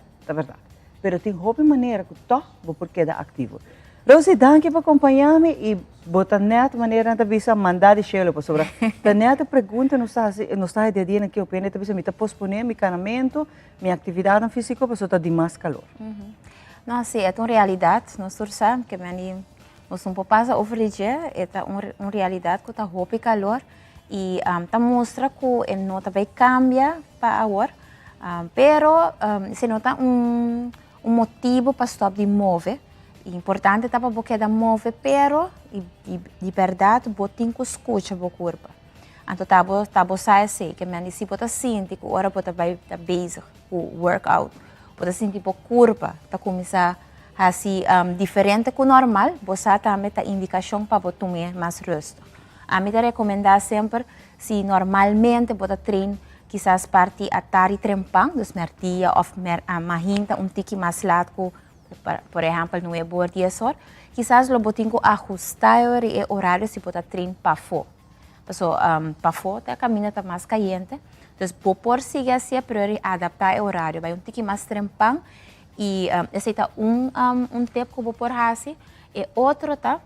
Speaker 2: Pero tem roupa maneira que tô, vou porque é ativo. Rosi, danke por acompanhar-me e botar net maneira de bisa mandar de cheiro para sobre. Da net pergunta nos está de dia que eu penso de bisa me tá posponer meu canamento, minha atividade física para só de mais calor.
Speaker 19: Não, sim, é uma realidade. Nós sabemos que nós não podemos oferecer, é uma realidade que está roupa e calor e tá mostra que não também cambia para agora. Pero se nota motivo para stop de mover. Importante é para você da mover, pero de verdade botin que escuta o corpo. Então tá sai assim, que me se você sente que hora você vai estar bezig com workout, você sente o corpo tá começar assim diferente do normal, você também tá indicação para você tomar mais resto. A mim te recomendar sempre se normalmente você treina quizás parte a tari trempang, dus mertia of mahinta tiki mais largo, por exemplo, no bor 10 horas, quizás lo botinho ajustar o horário se pode treinar para fora. Então, para fora, a caminha está mais caliente, então, por seguir assim, priori adaptar o horário, vai tiki mais trempang e esse é tempo que vou por assim, e outro tá,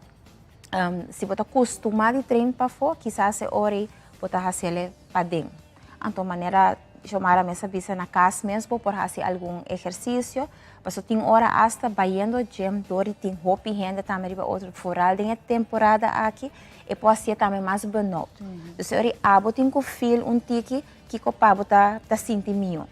Speaker 19: se você acostumar a treinar para fora, quizás a hora pode fazer para dentro. Então, maneira chamar a mesa bisa na casa mesmo por fazer algum exercício. Mas tem hora hasta baiando gym, dori tem roupa e renda também para outro foral. Tem temporada aqui e pode ser também mais burnout. Então, se eu abo tem que feel tiki que o pabo tá sentindo.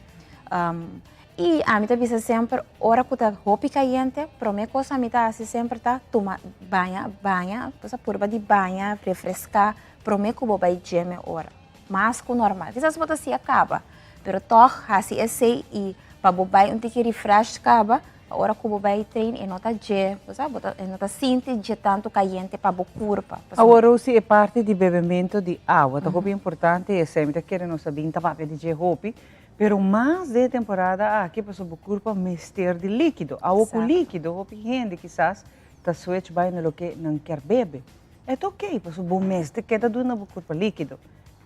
Speaker 19: E a mim tá bisa sempre hora que tá roupa caliente, para mim coisa a mim tá assim sempre tá toma banha, coisa purba de banha, refrescar, para mim que vou vai gym hora. Mais que o normal. Quizás você se acaba, pero toch assim esse e para bobai que refresh acaba, a hora que bobai treina e nota je, sabe? E nota sente de tanto caliente para bo corpo.
Speaker 2: Agora se é parte de bebimento de água, tá bem importante é sempre que não sabe tá para de roupa, pero mais de temporada aqui para o corpo mister de líquido, água com líquido, roupa rende quizás tá switch vai no que não quer beber. É ok, para o bom mês te queda do no corpo líquido.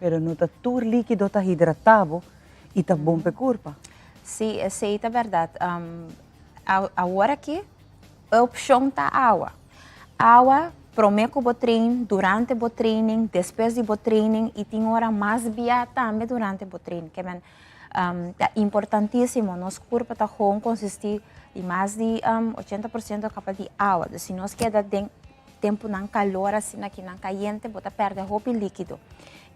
Speaker 2: Pero não está tudo líquido, está hidratado e está bom para o corpo.
Speaker 19: Sim, essa é a verdade. Agora aqui, a opção está água. Água prometo o treino, durante o training, depois do training, e tem hora mais via também durante o training. Que é importantíssimo, nosso corpo está consiste de mais de 80% capaz de água. Se nós queda tempo não calor, assim, aqui não caliente, bota perde roupa líquido.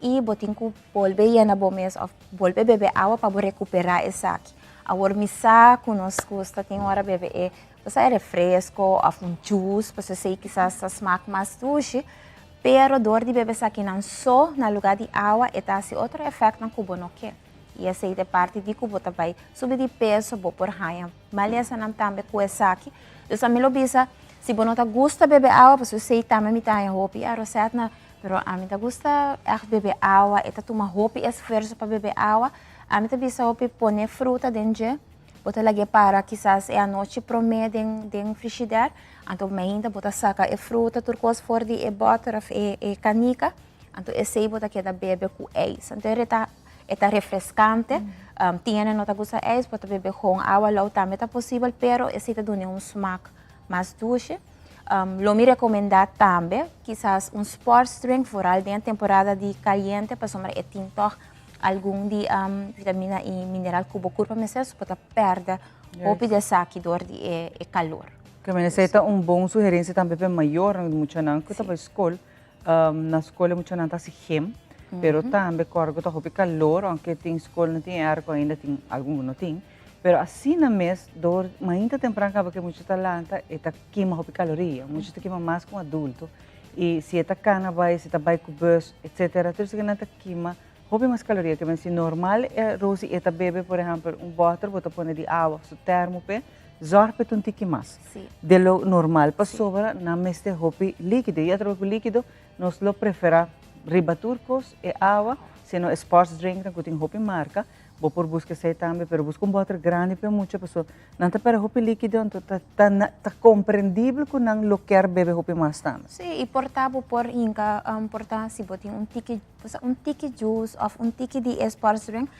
Speaker 19: E botem que volver na bom mês, volver beber água para recuperar esse aqui. Agora, missa, que nós custa, tem hora beber você é refresco, ou um juice, você sei que essa smack mais doce, pero dor de beber aqui não só no lugar de água, e tá outro efeito no cubo não quer. E essa é parte de cubo vai subir de peso, vou por raia. Mas essa não também com esse aqui. Eu também lo bisa, se você não gosta de beber água, você sei também me tá em roupa, a receita na, pero a mim gosta de beber água, e tá tomar roupa e esforço para beber água. A mim bisa roupa pôr fruta dentro. Bota lagi para quizás a noite promete den frigidaire, então ainda bota saca a fruta turcos for de butter of canica, então esse bota que da bebe com eis, então está refrescante, tiene nota gusta eis, bota bebe com água lá também está possível, pero esse está dando smack mais doce. Lo me recomendar também, quizás sports drink foral de temporada de caliente para somar tinto algum de vitamina e mineral que o corpo necessita para perder o de dor de calor.
Speaker 2: Que necessita bom sugerência também para maior, muito não que estava escola, na escola muito não tá se hem, pero também corgo tá roupa calor, aunque tem escola não tem ar, ainda tem algum não tem, pero assim na mês dor, mas ainda temprano acaba que muito talanta e tá queima roupa caloria, muito tá queima mais com adulto e se tá cana vai, se tá vai com bus, etc. Tudo isso que não tá queima roupa mais caloria, que se normal é Rosi eta bebe, por exemplo, butter, bota põe de água, su termo pe, zorpe um tique mais. De lo normal para sobra, na meste roupa líquido, e outro líquido, nós lo prefera ribaturcos e água, se não sports drink, que tem roupa marca, vou por busca sei também, pero busca butter grande para muita pessoa. Não tá para roupa líquido, então tá compreendível que não lo quer beber roupa mais também.
Speaker 19: Sim, e portável por inca, portar se botar tique juice ou tique de sports drink,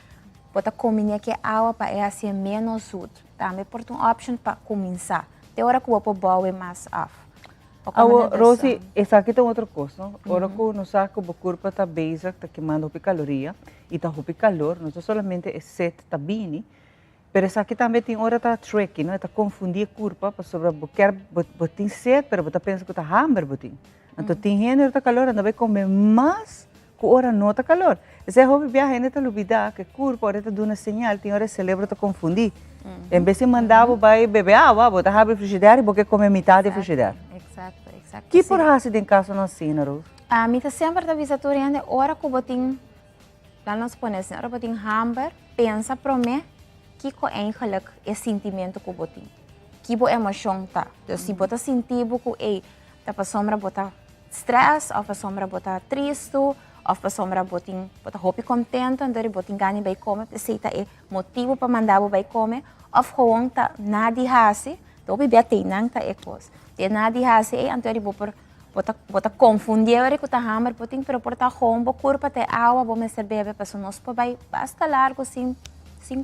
Speaker 19: botar combinar que água para assim menos sud. Também por uma opção para começar. Tem hora que eu vou boa mais off.
Speaker 2: Rosi, essa aqui tem outra coisa, não? Ora que no saco o corpo está basic, está queimando a caloria e está a calor, não é somente é set, está bem, mas essa aqui também tem hora está tricky, não? Está confundir o corpo, para sobre quer botar set, mas você pensa que está hambre botin. Então tem gênero está calor, não vai comer mais que hora não está calor. Esse é o viagem, ainda está olvidar que o corpo hora está dando uma señal, tem hora celebra está confundir. Em vez de mandar vai beber água, botar abre o frigidário, porque come metade do frigidário.
Speaker 19: Exato.
Speaker 2: Que por raça tem caso não assim, Rose?
Speaker 19: A mim tá sempre da visatoria, hora que eu botin, lá nós ponemos, hora botin hamburger, pensa para mim que é eigenlijk é sentimento que eu botin, que boa emoção tá. Então se botar sentir que tá para sombra botar stress, ou para sombra botar triste, ou para sombra botar roupa contente, então botin ganho vai comer, se tá é motivo para mandar vai comer, ou gewoon tá nada hace, então bebê tem não tá é coisa. E nada hace, então ele bota confundir o que está hammer, botin pero porta hombo curva te água, vou me beber para nós vai basta largo sem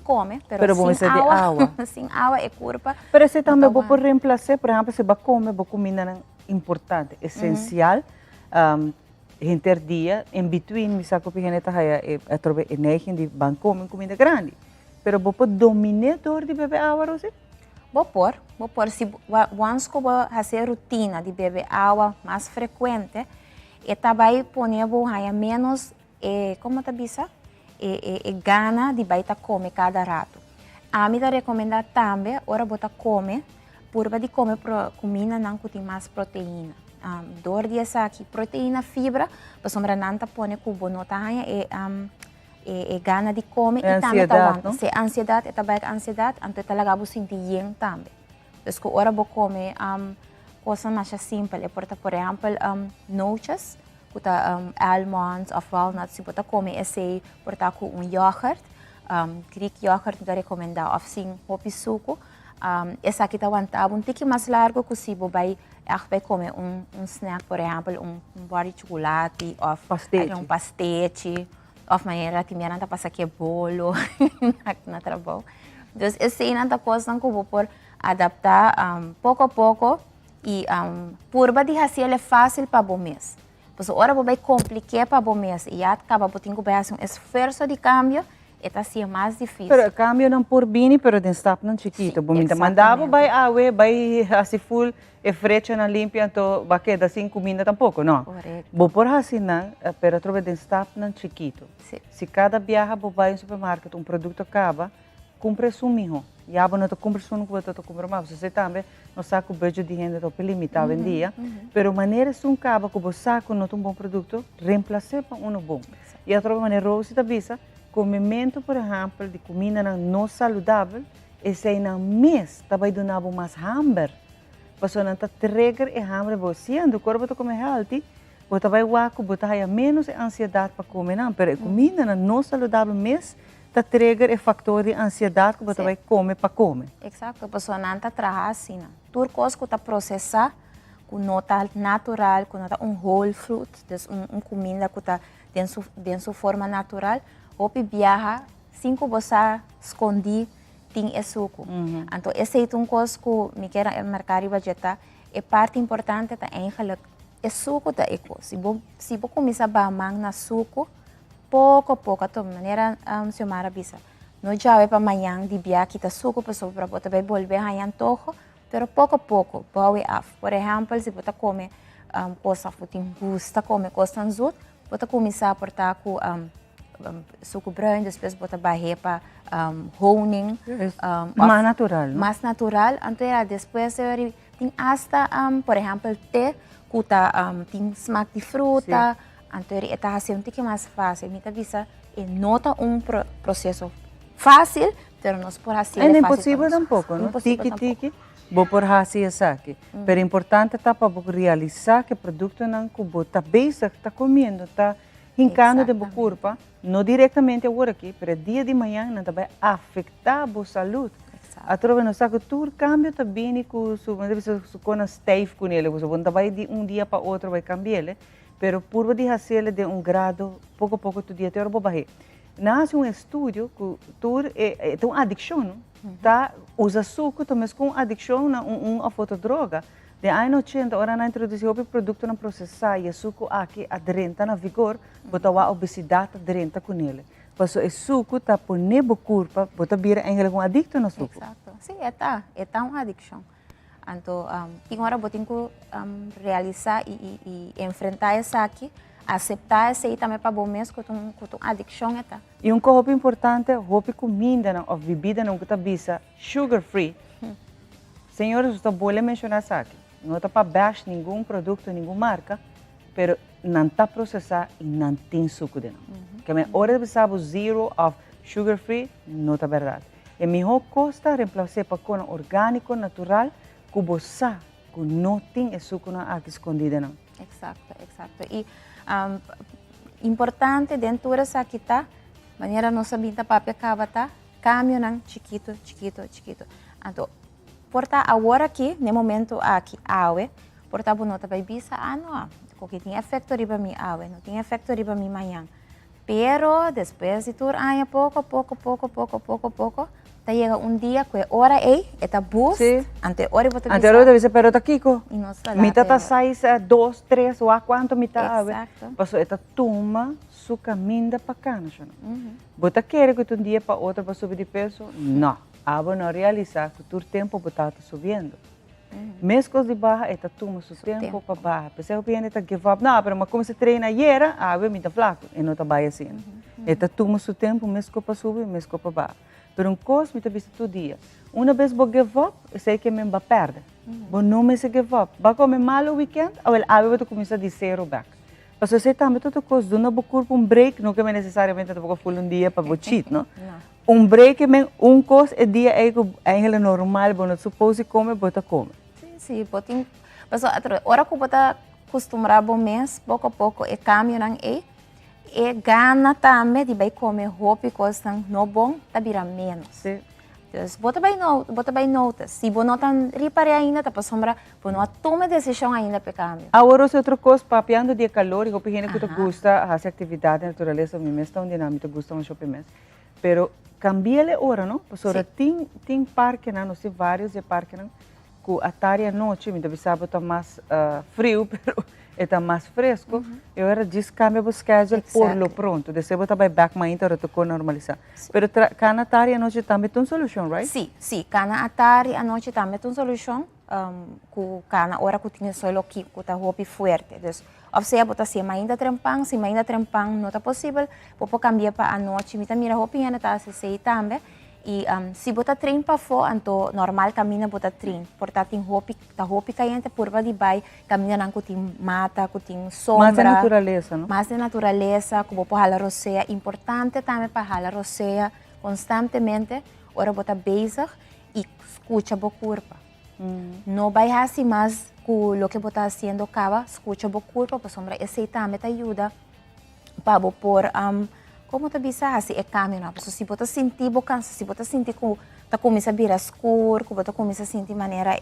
Speaker 19: comer, pero sem água, sem água é curva.
Speaker 2: Pero se também vou por reemplaçar, por exemplo, se vai comer, vou comida importante, essencial, interdia, in between, me saco pijaneta a trobe energia de van comer comida grande, pero vou por dominador de beber água, Rosi?
Speaker 19: Vou pôr, se once que vou fazer rotina de beber água mais frequente, e também poner menos, como tá bisa, gana de baita comer cada rato. A mim recomenda também, ora bota comer, purba de comer comida não que tem mais proteína. Dor de essa aqui, proteína, fibra, para sombra não tá poner que o bonota e gana de comer e também tá se ansiedade, também ansiedade, então talaga vou sentir bem também. Então que ora vou comer coisa mais simples, por exemplo, noches, que tá almonds ou walnuts, se botar comer esse, portar com yogurt, Greek yogurt não recomendar, ou sim hopi suco, essa aqui tá um tique mais largo que se vai comer snack, por exemplo, bar de chocolate, ou pastete. Of maneira que minha nanta passa que bolo na trabalho. Então esse é uma coisa que eu vou por adaptar pouco a pouco. E purba de hacer é fácil para o mês. Pues agora vai complicar para o mês e acaba botando um esforço de cambio, está sendo mais difícil.
Speaker 2: Pero cambio não por bini, pero den stap não chiquito. Bom, então mandava vai awe, vai assim full e frecha na limpia, então vai quedar 5 minutos tampouco, não?
Speaker 19: Correto.
Speaker 2: Vou por assim não, pero trove den stap não chiquito.
Speaker 19: Sim.
Speaker 2: Se cada viaja vai no supermercado, produto acaba, compre su mijo. E a não compra só no que você compra mais. Você também não sabe o budget de renda é limitado em dia, pero maneira se acaba que você sabe não é bom produto, reemplace para bom. E a outra maneira você avisa, comimento, por exemplo, de comida não saudável, esse aí na mês também dá mais hambre. Porque não está trigger e hambre você, o corpo está comendo healthy, você vai waco, você tem menos ansiedade para comer, não, pero comida não saudável mês tá trigger e fator de ansiedade que você vai comer para comer.
Speaker 19: Exato, a pessoa não está trabalhando assim. Tudo coisa que está processar, que não está natural, que não está whole fruit, comida que está dentro sua forma natural, ou viaja, sem que você esconde, tem suco. Então, esse é coisa que me quer marcar e vegetar, é parte importante da eigenlijk, é suco da eco. Se você começar a bater na suco, pouco a pouco, de maneira senhora bisa. Não já é para amanhã de viajar que está suco para você vai volver a antojo, mas pouco a pouco, boa af. Por exemplo, se você come coisa que você gosta, come coisa azul, você começar a portar com suco branco, depois você vai para honing,
Speaker 2: mais natural.
Speaker 19: Mais natural, então depois tem hasta, por exemplo, té, que tem smack de fruta. Então, está sendo um pouco mais fácil. Me avisa, nota processo fácil, mas não por assim.
Speaker 2: É impossível tampouco, não? Tiki, vou por assim essa aqui. Mas é importante para realizar que o produto não que você está comendo, está hincando de boa curva, não diretamente agora aqui, mas dia de manhã não vai afetar a sua saúde. A trova não sabe que tudo cambia também com o stave com ele, você vai de dia para outro vai cambiar. Pero por de hacerle de grado, pouco a pouco tu dia te vai baixar. Nasce estudo que tu é uma adicção, tá? Usa suco, mas com adicção na fotodroga. De ano 80, ora na introduziu o produto na processar e suco aqui adrenta na vigor, botar a obesidade adrenta com ele. Porque o suco tá por nebo curva, botar vira em adicto na suco.
Speaker 19: Exato. Sim, é uma adicção. Então, tem hora que eu realizar e enfrentar isso aqui, aceitar isso aí também para o mês que eu adicção.
Speaker 2: E coisa importante, roupa comida ou bebida não que está bisa sugar free. Senhores, eu vou mencionar isso aqui. Não está para baixo nenhum produto, nenhuma marca, mas não está processado e não tem suco dentro. Que a hora de saber zero of sugar free, não é verdade. É melhor costa reemplaçar para coisa orgânico, natural, que você não tem suco aqui escondido. Não.
Speaker 19: Exato. E importante dentro dessa aqui tá, maneira nossa vida papel acaba tá, caminho não chiquito. Então, porta agora aqui, no momento aqui, awe, porta bonota vai bisa, não, porque tem efeito riba mi awe, não tem efeito riba mi manhã. Pero depois de tudo, pouco a pouco, tá chega dia que hora é boost, ante hora você
Speaker 2: ante hora você pero tá Kiko. Mita tá 6, 2, 3 ou a quanto mita ave. Passou eta toma su caminho para cana, Você quer que um dia para outro para subir de peso? Não. Aba não realizar que o tempo está subindo. Mesmo coisa de barra, é toma seu tempo para barra. Pessoal viene tá give up, não, mas como se treina ayer, ave me tá flaco, e não tá vai assim. É toma seu tempo, mesmo para subir, mesmo para barra. Pero coisa me tá visto todo dia. Uma vez vou give up, eu sei que me vai perder. Vou não me se give up. Vai comer mal o weekend, ou ele ave vai começar de zero back. Mas você também toda coisa, dona boa break, não que é necessariamente vou full dia para vou cheat, não? Break é coisa é dia é que normal, não supose comer, bota comer.
Speaker 19: Sim, botin. Mas hora que você acostumar ao mês, pouco a pouco, é caminho não é. E gana também de vai comer roupa e coisas não bom, tá vira menos.
Speaker 2: Sim.
Speaker 19: Então, bota bem nota. Se você não está reparando ainda, tá passando, você não toma decisão ainda para caminho.
Speaker 2: Agora, outra coisa, papiando de calor, eu penso que tu gosta fazer atividade, natureza, me mês tão dinâmico, gosta um shopping mês. Pero cambia a hora, não? Porque tem parque, não sei vários parques, não? que a tarde à noite, me deve saber está mais frio, pero está mais fresco, eu era descambia o schedule por lo pronto. Depois eu também back mais então eu normalizar. Pero cada tarde à noite também tem uma solução, right?
Speaker 19: Sim, cada tarde à noite também tem uma solução. Que cada hora que tinha só aqui, que está roupa forte. Então, ou seja, botar se ainda trempang, se ainda trempang não está possível, vou cambiar para a noite. Me mira roupa ainda está se sei também. E se botar trem para fora, então normal caminha botar trem. Portanto, tem roupa caiente por vai vai caminha não tem mata, que tem sombra.
Speaker 2: Mais de natureza, não?
Speaker 19: Mais de natureza, que vou para roceia. Importante também para a roceia constantemente. Ora botar bezig e escuta a corpo. No vai assim mais com o que você está fazendo acaba, escuta o corpo, para sombra esse também te ajuda para pôr como te bisa assim é caminho, porque se você sentir cansa, se você sentir que está começa a virar escuro, que você começa a sentir maneira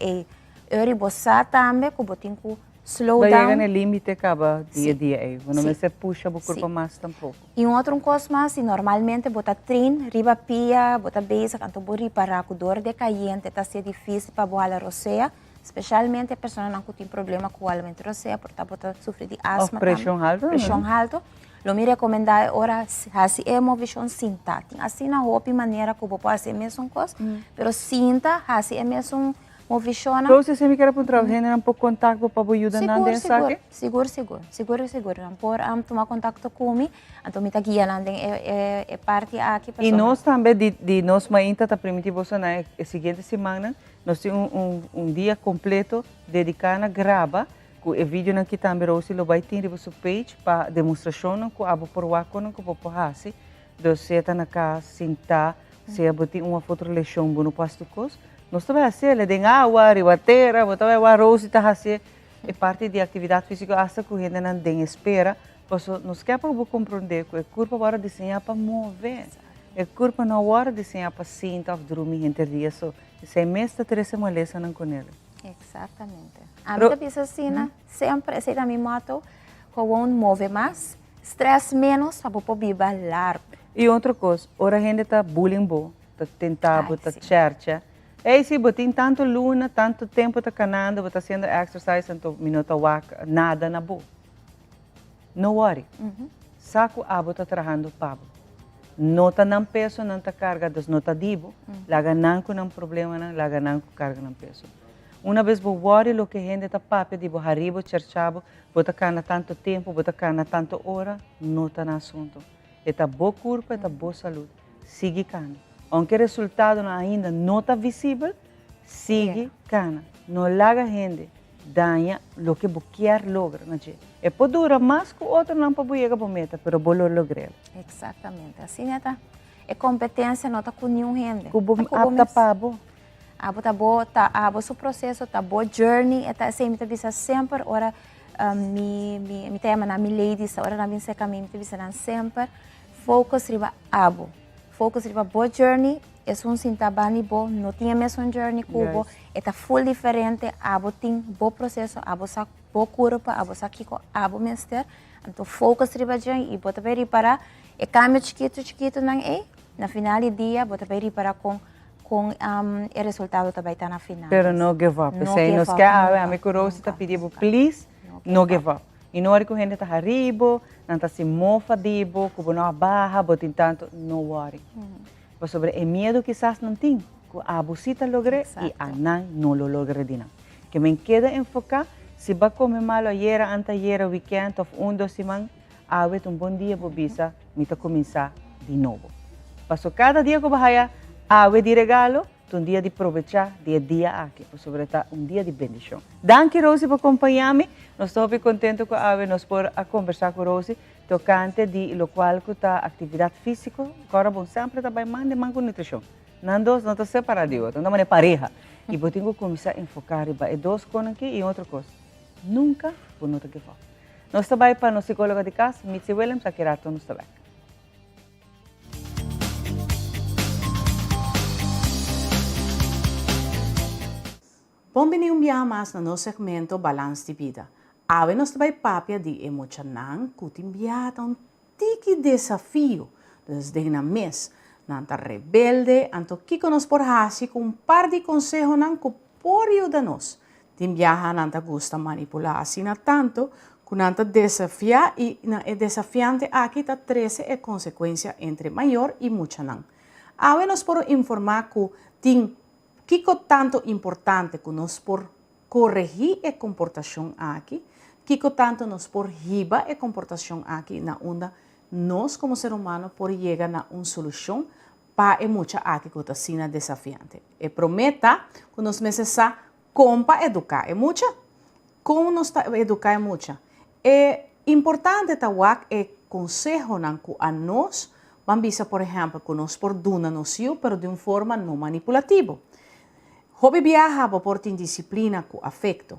Speaker 19: você também que você tem que slow down.
Speaker 2: Vai chegar no limite acaba dia aí, não você puxa o corpo mais tampouco.
Speaker 19: E outro coisa mais, normalmente você treina, riba pia, você beza, quando você reparar que dor de caiente está sendo difícil para boa a roceia, especialmente a pessoa que tem problema com o alimento roceia, porque você sofre de asma,
Speaker 2: pressão alta.
Speaker 19: Pressão alta. Eu me recomendo ora fazer a movição cinta. Assim na roupa maneira que você pode fazer a mesma coisa, mas cinta, fazer a mesma movição.
Speaker 2: Então, você me quer apontar, um pouco contato para ajudar na dança?
Speaker 19: Seguro. Não por tomar contato comigo, então me guia na é parte aqui.
Speaker 2: E nós também de nós ainda está permitido você na seguinte semana, nós temos dia completo dedicado a gravar o vídeo aqui também você vai ter no seu page para demonstração que abo por lá com que você pode você está na casa sentar se botar uma foto leção no pasto cos nós também fazer de água ribateira você vai a rose está fazer é parte de atividade física hasta que a gente não tem espera pois nós quer para compreender que o corpo agora desenhar para mover o corpo não agora desenhar para sentar ou dormir entre dias so se mesmo teresa molesta não com ele.
Speaker 19: Exatamente. A minha piscina sempre esse da minha moto, com move mais, stress menos, para poder viver largo.
Speaker 2: E outra coisa, ora a gente está bullying bo, está tentando, está chercha. E se botem tanto luna, tanto tempo está canando, está fazendo exercise, tanto minuto waka, nada na bo. No worry. Saco abo está trabalhando pabo. Não está não peso, não está carga, não está dibo, laga não com um problema, laga não com carga não peso. Uma vez você worry lo que a gente está papel de você arriba, cherchabo, você cana tanto tempo, você cana tanto hora, não está no assunto. Está boa corpo, está boa saúde. Sigue cana. Aunque o resultado ainda não está visível, sigue cana. Não laga a gente, danha lo que você quer lograr. É pode durar mais que o outro não para chegar para a meta, mas você lograr.
Speaker 19: Exatamente. Assim é competência, não está com nenhum gente.
Speaker 2: Apta para você.
Speaker 19: Tá bom, seu processo, tá bom journey, tá sempre bisa sempre ora mi tema na mi ladies, ora na bisa kami mi bisa na sempre focus riba bo journey, é sinta bani bo, não tinha mesmo journey cubo, tá full diferente, abo tem bo processo, abo sa bo corpo, abo sa kiko, abo mester, então focus riba journey e bota vai reparar, é cambio chiquito nang na final do dia bota vai reparar com o resultado também está na final.
Speaker 2: Pero não give up. Se nos quer, a minha coroa está pedindo, please, não give up. E na hora que a gente está arriba, não está se mofa dibo, que não barra, botem tanto, não worry. Por sobre o medo que quizás não tem, que a busita logre e a não lo logre de não. Que me queda enfocar, se vai comer mal ayer, anteayer, weekend, ou 2 semanas, abre bom dia, bobisa, me está começar de novo. Passo cada dia que vai ave de regalo, dia de aproveitar dia aqui, sobre dia de bendição. Danke, Rosi, por acompanhar-me. Nós estou muito contente com a ave, nós por conversar com Rosi, tocante de lo qual que está atividade física, agora bom sempre também manda com nutrição. Não está separado de outro, não é pareja. E eu tenho que começar a enfocar em dois coisas aqui e outra coisa. Nunca vou não ter que falar. Nós também para nossa psicóloga de casa, Mitzi Williams, aqui rato nós também.
Speaker 20: Bom-vindo mais no nosso segmento Balance de Vida. Hoje nós vamos falar de emocional que enviado um tiki desafio desde o mês. Nanta rebelde, anto que nos por hasi com par de consejos que por ayudarnos. Timbiaha nanta gusta manipular assim na tanto, que nanta desafiar e desafiante aqui tá 13 é consequência entre maior e mucha não. Awe nos por informar que tem Kiko tanto importante que nós por corrigir a comportação aqui, Kiko tanto nós por riba a comportação aqui na onda nós como ser humano por chegar na uma solução para muita aqui que está sendo desafiante. E prometa que nós necessitamos compa educar é muita, como nós educar é muita. É importante tawak é consejo nan que a nós vamos por exemplo que nós por duna nos pero de uma forma não manipulativa. Hobby viaja por ter disciplina com afeto.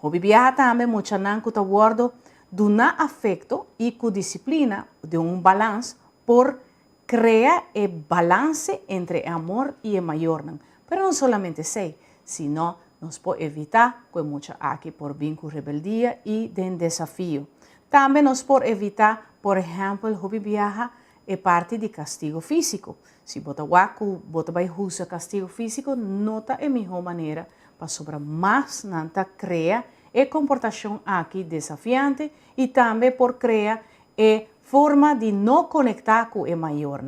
Speaker 20: Hobby viaja também muito nan que guardo duna afeto e com disciplina de balance por criar o balance entre amor e maior. Pero não solamente sei, sino nos pode evitar que muita aqui por vínculo rebeldia e de desafio. Também nos pode evitar, por exemplo, hobby viaja é parte de castigo físico. Se você vai usar castigo físico, nota é a melhor maneira para sobrar mais nanta criar a comportação aqui desafiante e também por criar a forma de não conectar com o maior.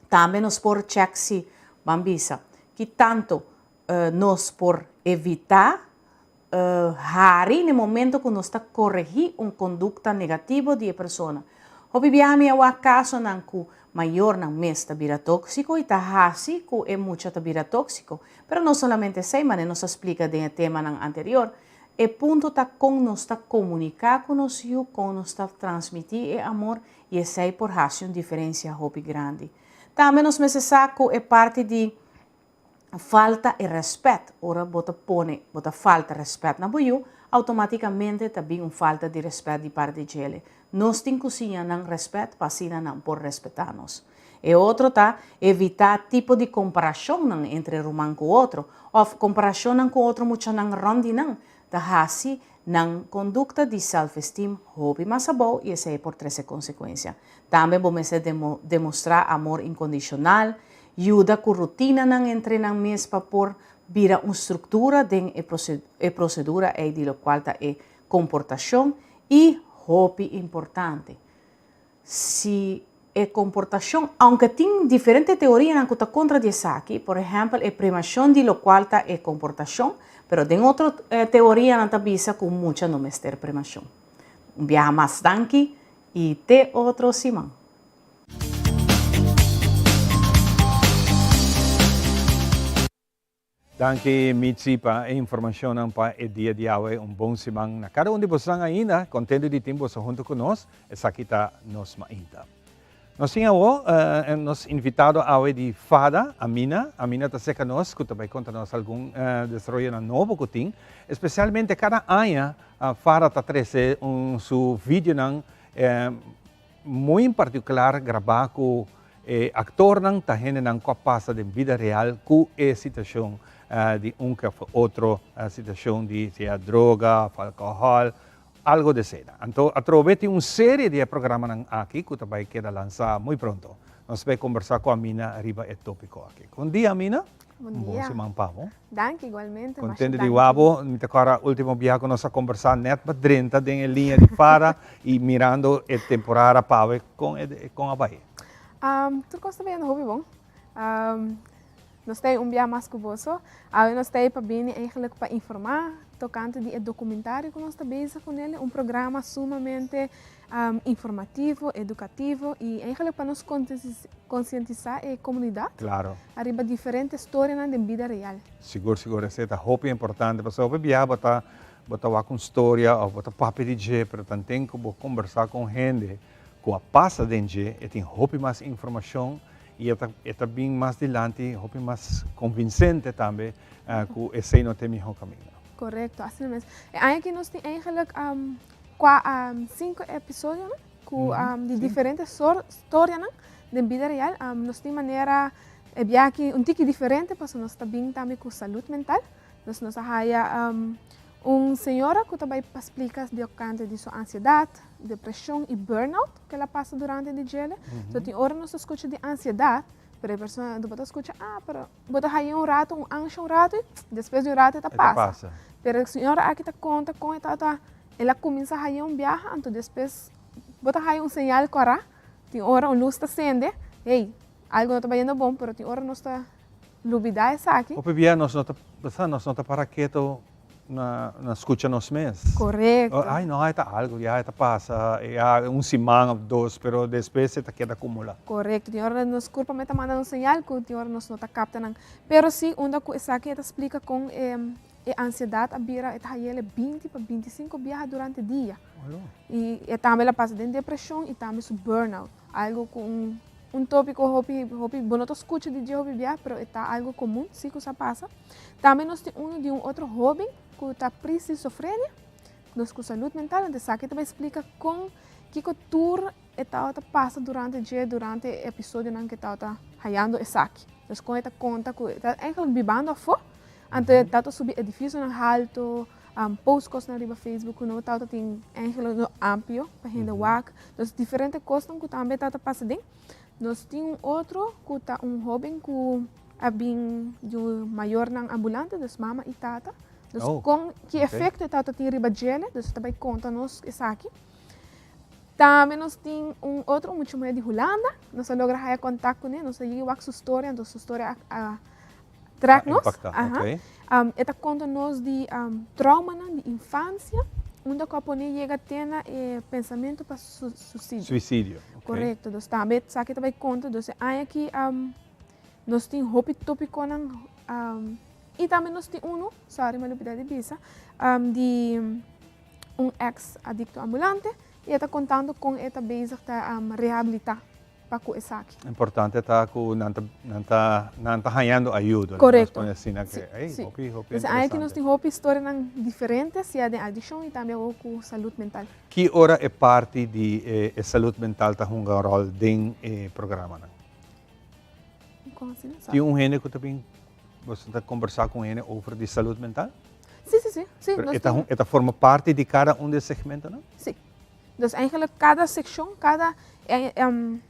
Speaker 20: Também nos por check se bambisa que tanto nos por evitar hari no momento que nós está corrigir uma conduta negativa de pessoa. Hobby viaja o acaso nan ku maior nan mes tabira tóxico e tahasi ku é mucha tabira tóxico. Pero não solamente sei, mas nos explica de tema nan anterior. E ponto tá com nós tá comunicar com nós e com nós tá transmitir amor e sei por razão diferença hobby grande. Também nos necessário é parte de falta de respeito. Ora bota falta de respeito na boiu, automaticamente também uma falta de respeito de parte dele. Nós temos que cozinhar não respeito, para não por respeitar-nos. E outro tá evitar tipo de comparação não entre um com o outro, ou comparação não com o outro muito não rondi não, tá assim não conduta de self-esteem hobby mais boa e essa é por 13 consequências. Também vamos demonstrar amor incondicional, ajuda com rotina não entre não mesmo por vira uma estrutura de procedura e de lo qual tá é comportação e hobby importante. Se a comportação, aunque tem diferentes teorias que estão contra isso aqui, por exemplo, a primação de lo qual está a comportação, mas tem outra teoria que está vista com muita não ter primação. Viaja mais danke e te outro Simão.
Speaker 3: Danke Mitzi para a informação para o dia de hoje, bom semana. Na cada um de vocês ainda, contente de ter você junto conosco, essa aqui está nos mainta. Nós tínhamos nos invitado hoje de Fada, Amina está seca nós, que também conta nós algum desenvolvimento novo que tem. Especialmente cada ano, a Fada está trazendo seu vídeo muito particular, gravado com ator que está tendo com a passa de vida real com a situação de que outra situação de droga, álcool, algo de cena. Então, através de uma série de programas aqui que também queda lançar muito pronto. Nós vamos conversar com a Amina arriba do tópico aqui. Bom dia, Amina.
Speaker 21: Bom dia.
Speaker 3: Bom semana, Pavo.
Speaker 21: Danke, igualmente.
Speaker 3: Contente de Wabo. Me agora último dia que nós a conversar net para 30 em linha de fora e mirando a temporada Pavo com a Bahia.
Speaker 21: Tudo gosta bem no hobby bom. Nós temos dia mais que você. Nós temos para vir eigenlijk para informar tocante de documentário que nós estamos com ele, programa sumamente informativo, educativo e eigenlijk para nos conscientizar a comunidade.
Speaker 3: Claro.
Speaker 21: Arriba diferentes histórias na vida real.
Speaker 3: Seguro, essa é muito importante. Porque o dia botar uma história ou botar papel de jeito, mas também tem que conversar com gente que passa de jeito e tem muito mais informação. E é bem mais adiante, mais convincente também, que esse não tem melhor caminho.
Speaker 21: Correto, assim mesmo. Aqui nós temos eigenlijk 5 episódios de diferentes histórias de vida real. Nós temos maneira aqui tique diferente, porque nós também temos com saúde mental. Nós temos uma senhora que também explica de sua ansiedade, depressão e burnout que ela passa durante o dia. Então, tem hora nós escuta de ansiedade, Pero a persona tu escucha, pero bota aí rato, ancha rato, depois de rato está passa. Pero a senhora aqui está conta com ela começa a aí viaje, então depois bota aí sinal corá, tem hora luz está acende, hey, algo não está indo bom, pero tem hora não está lubida essa aqui.
Speaker 3: O PBA nós não está para quieto na escuta nos meses.
Speaker 21: Correto.
Speaker 3: Ai, não, está algo, já está passa, semana, 2, pero depois está queda acumula.
Speaker 21: Correto. Tem hora nos culpa me está mandando sinal, que tem hora nós não está captando. Pero sim, onde essa aqui explica com a ansiedade a vira está ele 20 para 25 viagens durante o dia. E também ela passa de depressão e também su burnout, algo com tópico hopi não escuta de dia hopi viaja, pero está algo comum, sim que passa. Também nós temos de outro jovem que está preso de esquizofrenia, nós com saúde mental, onde aqui também explica com que tour está passa durante o dia, durante o episódio em que está raiando essa aqui. Nós com esta conta que está eigenlijk vivendo a fora, ante está subir edifício no alto, posts na riba Facebook, não está tem eigenlijk amplo para gente WAC, nós diferentes coisas que também está passando. Nós temos outro que está jovem que é bem de maior na ambulante, das mama e tata. Então, com que efeito está tem riba gele, então também conta nós isso aqui. Também nós temos outro muito mais de Holanda, nós logra ter contato com ele, nós chegamos a sua história, então sua história track nós. Esta conta nós de trauma de infância, onde o japonês chega a ter pensamento para suicídio. Correto, então também aqui também conta, então aqui nós temos hopi tópico e também nós temos sorry, mas de visa, de ex-adicto ambulante e está contando com esta base para reabilitar para o aqui.
Speaker 3: Importante está que não está ganhando ajuda.
Speaker 21: Correto.
Speaker 3: Assim, hopi
Speaker 21: aqui nós temos hopi histórias diferentes, se é de adicção e também com saúde mental.
Speaker 3: Que hora é parte de saúde mental está um rol dentro do programa?
Speaker 21: Como assim?
Speaker 3: Tem gente que também você está conversar com ele sobre de saúde mental?
Speaker 21: Sim.
Speaker 3: Esta forma parte de cada desses segmentos, não?
Speaker 21: Sim. Então, eigenlijk cada secção, cada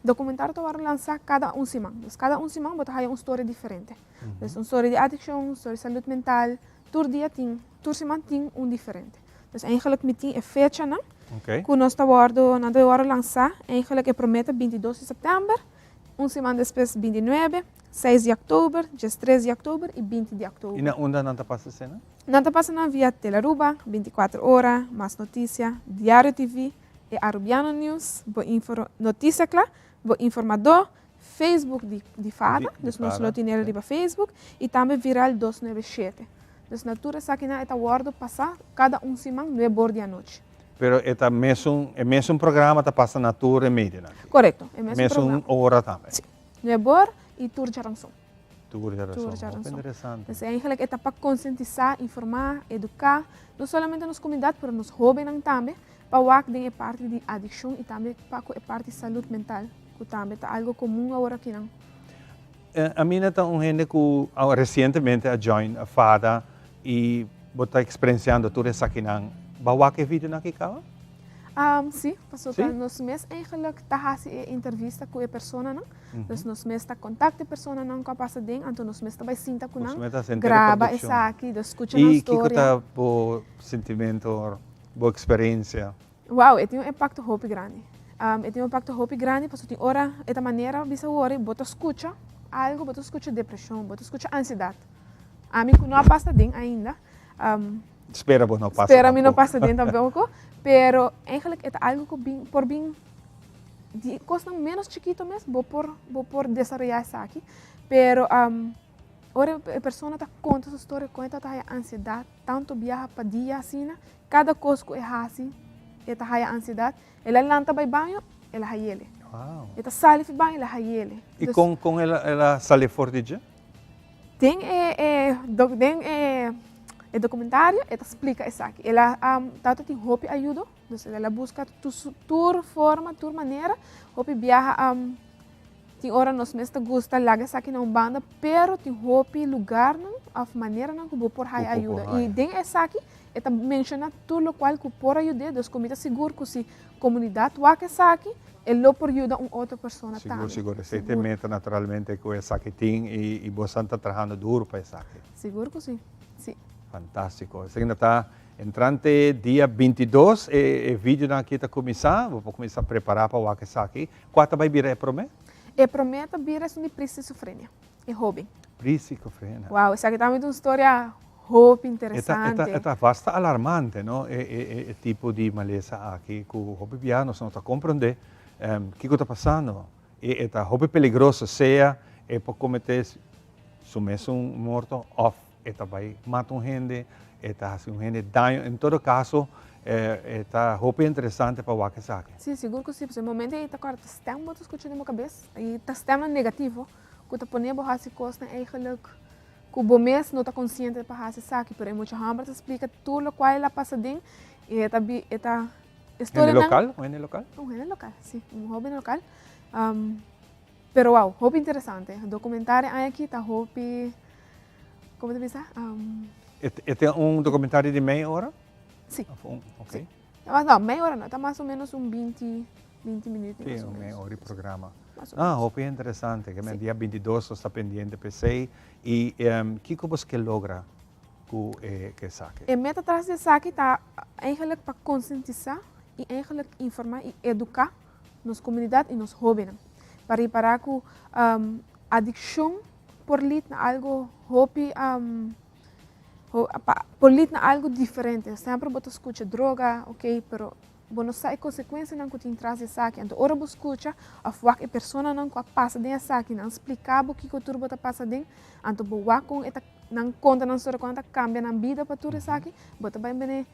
Speaker 21: documentário que vai lançar cada semana. Então, cada semana vai ter uma história diferente. Então, uma história de adicção, uma história de saúde mental. Todo dia tem, toda semana tem diferente. Então, eigenlijk me tem a fecha, não? Que nós estamos lançar, eigenlijk promete 22 de setembro, uma semana depois 29, 6 de outubro, 13 de outubro e 20 de outubro.
Speaker 3: E onde não está passando?
Speaker 21: Não está passando via Teleruba, 24 horas, mais notícia, Diário TV, e Arubiano News, notícia claro, informador, Facebook de Fada, dus nós lo temos ali para Facebook, e também Viral 297. Dus natura aqui na eta guardo passar cada semana 9 horas da noite.
Speaker 3: Pero é mesmo programa está passando na Tour Media, né?
Speaker 21: Correto, é mesmo programa.
Speaker 3: Hora também.
Speaker 21: Sim. 9 horas e Tour Jaranson.
Speaker 3: Interessante.
Speaker 21: Então, eigenlijk é para conscientizar, informar, educar, não somente nas comunidades, mas nos jovens também, para que é parte de adicção e também para que é parte de saúde mental, que também é algo comum agora aqui não.
Speaker 3: A minha está gente que recentemente a join a Fada e está experienciando tudo isso aqui não. Bawa que vídeo na kikawa?
Speaker 21: Sim, passou para nós mesmos eigenlijk tá fazendo entrevista com a pessoa não. Então nós mesmos tá contacta a pessoa não com a passadinha, então nós mesmos também sinta com não. Grava isso aqui, escuta a história.
Speaker 3: E que está o sentimento, boa experiência?
Speaker 21: Uau, tem impacto muito grande. Tem impacto muito grande, porque tem hora, esta maneira, bisa hora, bota escuta algo, bota escuta depressão, bota escuta ansiedade. A mim não passa dentro ainda.
Speaker 3: Espera não passa.
Speaker 21: Espera não passa dentro tampoco, pero eigenlijk é algo que por bem de coisa menos chiquito mesmo, vou por desarrollar isso aqui, pero ora a pessoa está conta sua história, conta a ansiedade, tanto viaja para dia assim, cada coisa que é assim, ela a ansiedade, ela lanta para banho, ela a ele.
Speaker 3: Wow.
Speaker 21: Ela sai para banho, ela a ele.
Speaker 3: E com ela sai fora de dia?
Speaker 21: Tem documentário, ela explica isso aqui. Ela tanto tem hopi ajuda, então ela busca tua forma, tua maneira, hopi viaja tem hora nós mesmo gosta laga saki na umbanda, pero tem hopi lugar não, of maneira não que por hai ajuda. E den essa aqui, eta menciona tudo o qual que por ajudar, dos comita seguro que se comunidade wa que saki, lo por ajudar outra pessoa também.
Speaker 3: Seguro. Você tem meta naturalmente com essa que tem e você está trabalhando duro para essa aqui.
Speaker 21: Seguro que sim.
Speaker 3: Fantástico. Você ainda está entrante dia 22, o vídeo aqui está começar, vou começar a preparar para o que está aqui. Quanto vai vir para mim?
Speaker 21: E prometa vir é de priscifrenia. É hobby.
Speaker 3: Priscifrenia.
Speaker 21: Uau, essa aqui também é uma história hobby interessante.
Speaker 3: É bastante alarmante, não? O tipo de maleza aqui que o hobby piano não está compreendendo o que está passando. É hobby perigoso, seja para cometer sumesso morto off, vai matar gente, fazendo gente dano. Em todo caso, é hobby interessante para o que está aqui.
Speaker 21: Sim, seguro que sim. No momento em que está sistema que escuta na minha cabeça, e está sistema negativo, que está ponendo a coisa eigenlijk que o bom mês não está consciente para fazer isso aqui, mas muita gente explica tudo o que ela passa dentro e está história
Speaker 3: local?
Speaker 21: Um local, sim, um hobby local. Pero wow, hobby interessante. O documentário aqui está hobby, como te diz?
Speaker 3: É um documentário de meia hora?
Speaker 21: Sim.
Speaker 3: Ok.
Speaker 21: Sim. Não, meia hora não, está mais ou menos 20 minutos.
Speaker 3: Sim, meia hora de programa. Hobby é interessante, que no dia 22 está pendente para você. E o que você logra com o saque?
Speaker 21: A meta atrás do saque está eigenlijk para conscientizar e eigenlijk informar e educar nas comunidades e nos jovens. Para reparar que adicção por lid na algo hobby por lid na algo diferente. Sempre você escuta droga, ok, pero você sabe consequências não que tem traz de saque. Então, ora você escuta a fuak e pessoa não que passa de saque, não explicar o que o turbo está passando dentro. Então, boa com eta não conta não só quando cambia na vida para tudo saque, você vai bem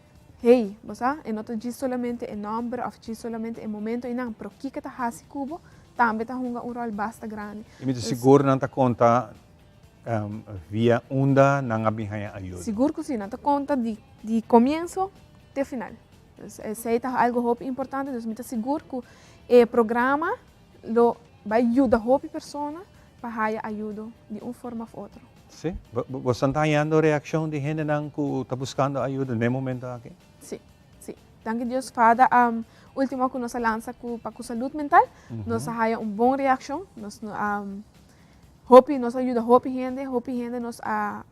Speaker 21: hey, você e não diz somente o nome, ou diz somente o momento e não, pero o que está fazendo cubo também está jogando rol bastante grande.
Speaker 3: E me seguro não está conta via onda não abinha ajuda.
Speaker 21: Seguro que sim, não está conta de começo até final. Esse é algo hobby importante, então me seguro que o programa vai ajudar a pessoa para ajuda de uma forma ou outra.
Speaker 3: Sim, você está tendo reação de gente que está buscando ajuda no momento aqui?
Speaker 21: Sim. Danke Deus, Fada. Último que nós lança para a saúde mental, nós temos uma boa reação. Nós ajuda a gente,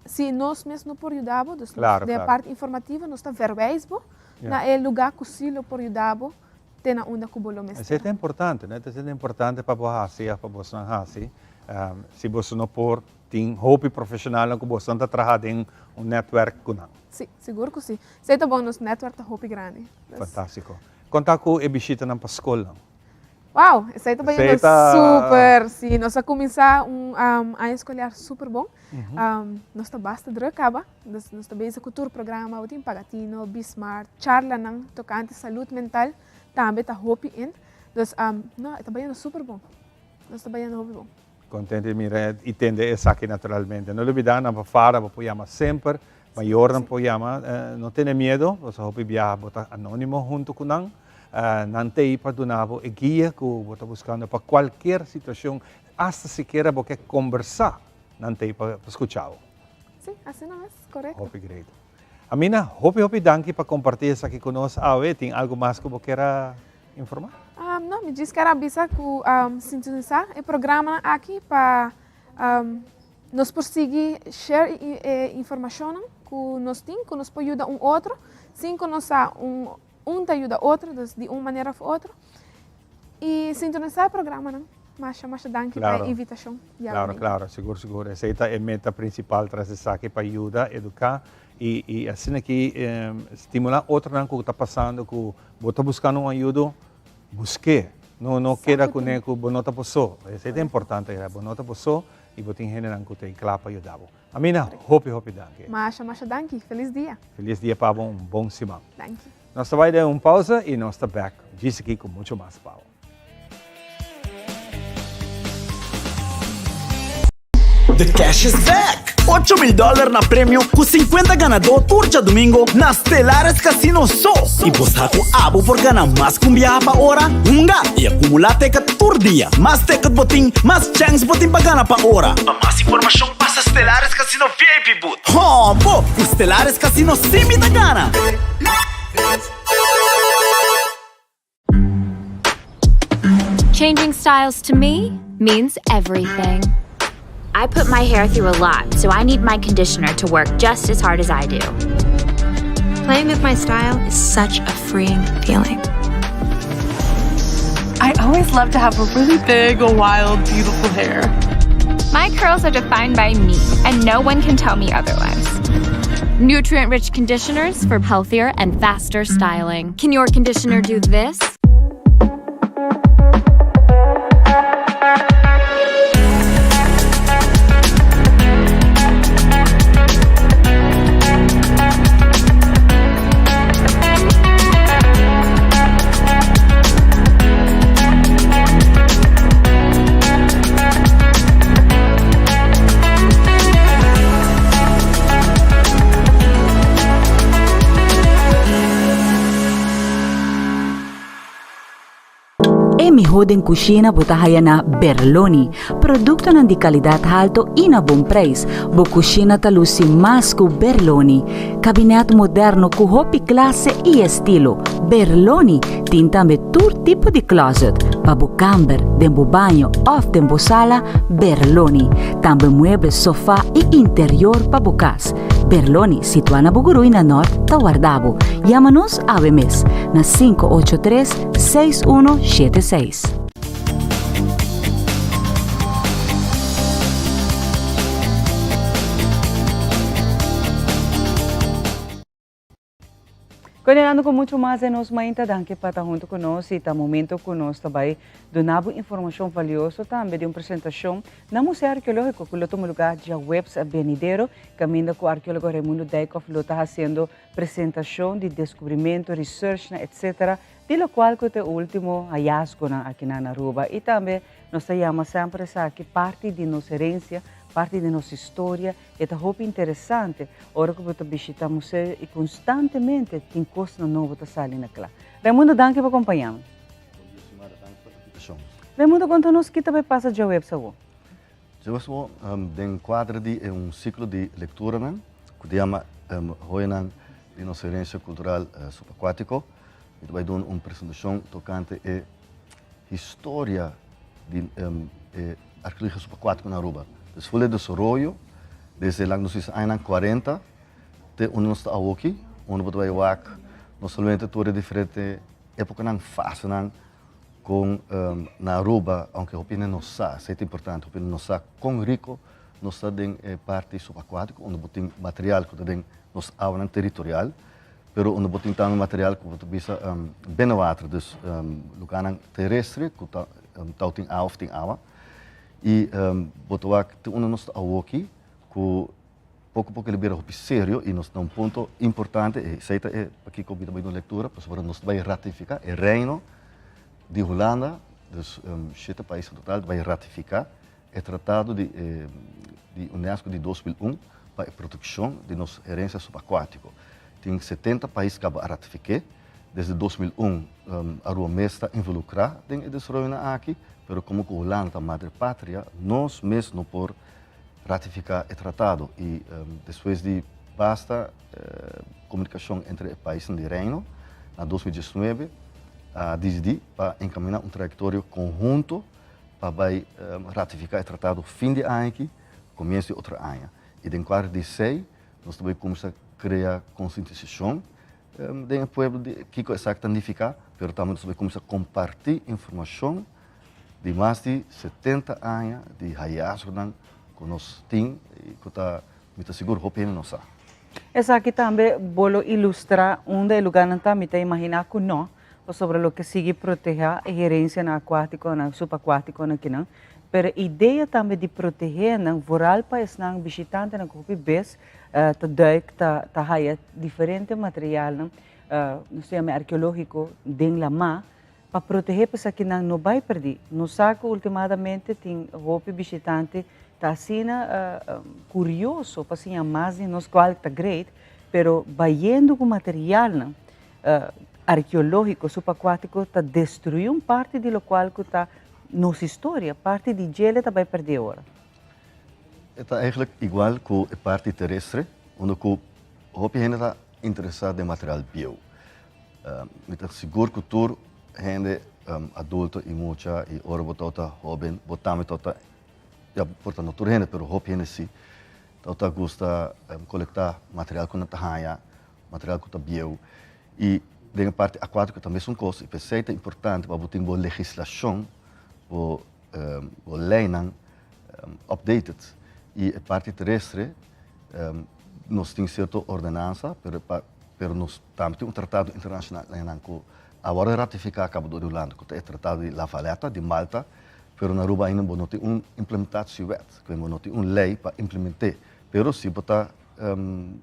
Speaker 21: se nós mesmos não podemos ajudar, da parte informativa, nós estamos verbais, no lugar que se não pode ajudar, tem a onda que o bolo mesmo.
Speaker 3: Isso é importante, né? Isso é importante para você não fazer. Se você não pode ter hobby profissional, que você está trabalhando em um network com não.
Speaker 21: Sim, seguro que sim. Isso é bom, nosso network é hobby grande.
Speaker 3: Fantástico. Conta com a visita na escola.
Speaker 21: Uau, isso aí também é super, sim. Nós vamos começar a escolar super bom. Nós estamos bastante drogaba. Nós estamos a cultura programa, o Tim Pagatino, Bismarck, charla não, tocante saúde mental, também está hobby in. Então, não, está bem super bom. Nós estamos bem hobby bom.
Speaker 3: Contente de mirar e entender isso aqui naturalmente. Não olvidar, não fara, apoiamos sempre. Maior não apoiamos, não tenha medo. Você hobby viaja, botar anônimo junto com nós. Não tem para donar o guia que você está buscando para qualquer situação, até sequer você quer conversar, não tem para escutar.
Speaker 21: Sim, assim não é, correto.
Speaker 3: Hobby great. Amina, hobby danke para compartilhar isso aqui conosco. Tem algo mais que você queira informar?
Speaker 21: Não, me diz que era bisa que sintonizar o programa aqui para nos conseguir share informação que nós temos, que nos pode ajudar outro, sem que nós te ajuda outro, de uma maneira ou outra. E sintonizar o programa, não? Mas danke pela invitação.
Speaker 3: Claro, seguro. Essa é a meta principal, trazer isso aqui para ajudar, educar e assim aqui estimular outro que está passando, que você está buscando uma ajuda, busque. Não queira que você não está passando. Isso é importante, você não está passando e você tem gente que tem claro para ajudar. Amina, hope danke.
Speaker 21: Mas danke, feliz dia.
Speaker 3: Feliz dia para bom semana.
Speaker 21: Danke.
Speaker 3: Nós vamos dar uma pausa e nós estamos back. Diz aqui com muito mais power.
Speaker 5: The cash is back! $8,000 na prêmio com 50 ganador turja domingo na Stellares Casino só. E você com abo por ganhar mais com viajar para hora, e acumular ticket por dia. Mais ticket botim, mais chance botim para ganhar para hora. Para mais informação, passa Stellares Casino VIP Boot. Oh, pô, o Stellares Casino sim me dá gana.
Speaker 22: Changing styles to me means everything. I put my hair through a lot, so I need my conditioner to work just as hard as I do. Playing with my style is such a freeing feeling.
Speaker 21: I always love to have a really big, wild, beautiful hair.
Speaker 22: My curls are defined by me, and no one can tell me otherwise. Nutrient-rich conditioners for healthier and faster styling. Can your conditioner do this?
Speaker 23: Hodem Cucina botahaya na Berloni, produkto ng di kalidad alto e na bom preço. Bo cucina talusi mas ku Berloni, kabinet moderno ku hopi klase e estilo. Berloni tin tambe tur tipo di closet, pa bo camber, dembo banho of dembo sala, Berloni. Tambe muebles, sofá e interior pa bo cas. Berloni, situada na Bugurui na Norte, Tawardabo. Llama-nos ave mes na 583-6176.
Speaker 2: Continuando com muito mais, nós ainda danke para estar junto conosco e estar momento conosco também, donando informação valiosa também de uma apresentação na Museu Arqueológico que toma lugar dia Webs Avenidero, caminho com o arqueólogo Raimundo Dijkhoff, ele está fazendo apresentação de descobrimento, research, etc., de lo qual que é o último hallazgo aqui na Aruba. E também nós chamamos sempre que parte de nossa herência, parte de nossa história, é muito interessante. Ora que você visita o museu e constantemente tem coisas novas que saem naquela. Raimundo, danke por acompanhar-me. Raimundo, conta-nos o que também passa de web sabor.
Speaker 24: De web sabor, den quadro de ciclo de leitura, que se chama Hoinan de nossa herência cultural subaquático. E vai dar uma apresentação tocante a história de arqueologia subaquática na Aruba. Después del desarrollo, desde los años 40, te uno está aquí, uno puede ver no solamente todas diferentes épocas en fase con na Aruba, aunque opina no sa, é importante, opina no sa con rico, no está en parte subaquático, onde botin material que tem nos água territorial, pero onde botin também material que você bisa binnen water, dus lugar terrestre, que tá tem água. E botoak te uno nos aqui que pouco ele vira sério e nos dá ponto importante e seita aqui que eu vou leitura para nos vai ratificar o reino de Holanda dos 7 países total vai ratificar o tratado de UNESCO de 2001 para a proteção de nossa herência subaquática. Tem 70 países que ratificar desde 2001 a Roma está involucrada em desenvolvimento aqui. Pero como que Holanda, a madre pátria, nós mesmos não por ratificar o tratado e depois de basta comunicação entre os países do reino, em 2019, a decidir para encaminhar trajetório conjunto para ratificar o tratado fim de ano, começo de outro ano. E em 2016, nós também começamos a criar conscientização do povo de que exatamente significa, mas também nós começamos a compartilhar informação de mais de 70 anos de hallazgo que nós temos e que está muito seguro que não sabe.
Speaker 2: Essa aqui também vou ilustrar onde lugar não está, me imaginar que não, sobre o que sigue proteger a herência na aquática, na subaquática, na não. Pero a ideia também de proteger, não, voral para os visitantes na grupo bes, ta duik, ta haya diferente material, não chama arqueológico, den la ma. Para proteger pessoas que não vai perder. No saco, ultimamente, tem roupa visitante tá assim curioso, para assim mais de nós qual tá great, pero vendo com material arqueológico subaquático tá destruindo parte de lo qual que tá nossa história, parte de gelo tá vai perder agora.
Speaker 24: É eigenlijk igual com a parte terrestre, onde o hoop gente está interessado em material bio. Met een segure cultuur gente adulto e mucha e ora botota jovem botame tota ja porta natura gente pero hoop gente si tota gusta coletar material com tahaya material com bio e de parte aquática também são coisas e perceita importante para botar boa legislação o lei não updated e a parte terrestre nós temos certa ordenança pero nós também temos tratado internacional que agora ratificar acaba do Irlanda que é o tratado de La Valetta de Malta pero na Aruba ainda não tem implementação que não tem lei para implementar pero se botar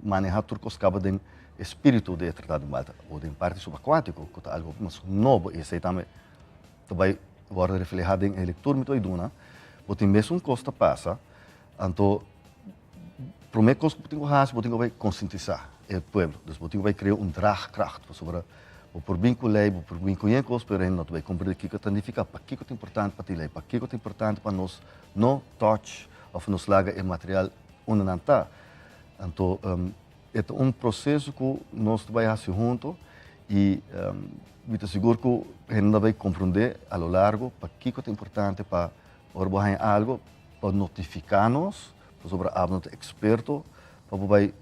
Speaker 24: manejar turcos acaba de espírito do tratado de Malta ou de parte subaquático que é algo mais novo e isso também vai agora refletido em eleitor muito iduna botem mesmo costa passa então primeiro coisa que botem vai conscientizar o povo, dus boting vai criar draagkracht sobre por vinculei, por vincular com os perenes, nós vai compreender que é significa para que é importante para ti, para que é importante para nós não touch ou nos laga o material onde não está. Então é processo que nós vai fazer junto e me seguro que a gente vai compreender a lo largo para que é importante para organizar algo, para notificar-nos sobre a experto, para vai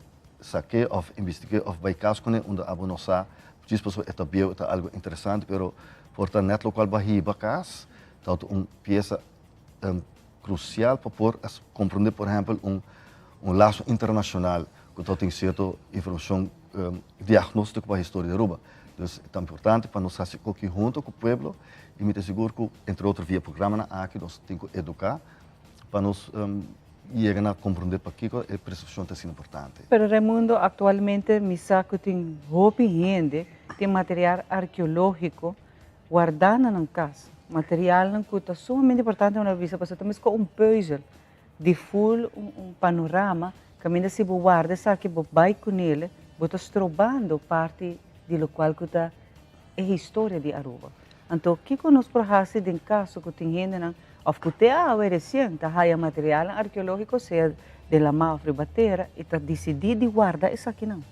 Speaker 24: saque of investigar of by caso quando onde abo nossa diz pessoa é bio é algo interessante pero porta net local bahiba cas tanto peça crucial para por compreender por exemplo laço internacional que tem certa informação diagnóstico para a história da Aruba então é importante para nós fazer aqui junto com o povo e me seguro que entre outros via programa aqui nós temos que educar para nós llegan a compreender para qué la percepción es importante.
Speaker 2: Pero Raimundo, actualmente mi saco tiene hopi gente, tiene material arqueológico guardado en casa. Material que es sumamente importante en una visa, porque estamos con un puzzle de full panorama, que a se guarda, sabe que vai com ele, está estrobando parte de lo qual que é a história de Aruba. Então, o que nós podemos em caso que tem gente of que te recente há material arqueológico seja de la mafra batera e está decidido de guardar isso aqui não.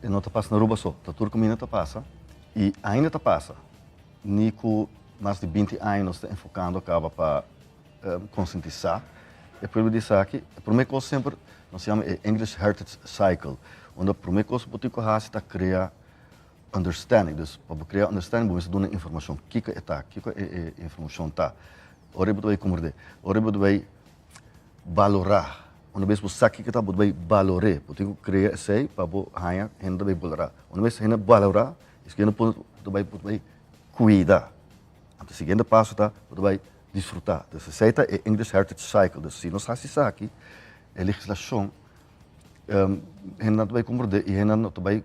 Speaker 24: E não está passando na Aruba só, está tudo caminho está passa e ainda está passa. Nico mais de 20 anos está enfocando acaba para conscientizar. E por isso aqui, a primeira coisa sempre nós chamamos English Heritage Cycle, onde a primeira coisa que você faz é criar understanding. Dus para criar understanding, você dá uma informação, o que é a informação está. Ora você vai compreender, ora você vai valorar. Uma vez você sabe que está, você vai valorar. Você criar sei para você ganhar, ainda vai valorar. Uma vez ainda valorar, isso que você vai cuidar. Então, o seguinte passo está, você vai desfrutar. Então, essa é a English Heritage Cycle. Então, se nós fazemos isso aqui, a legislação, ainda vai compreender e ainda vai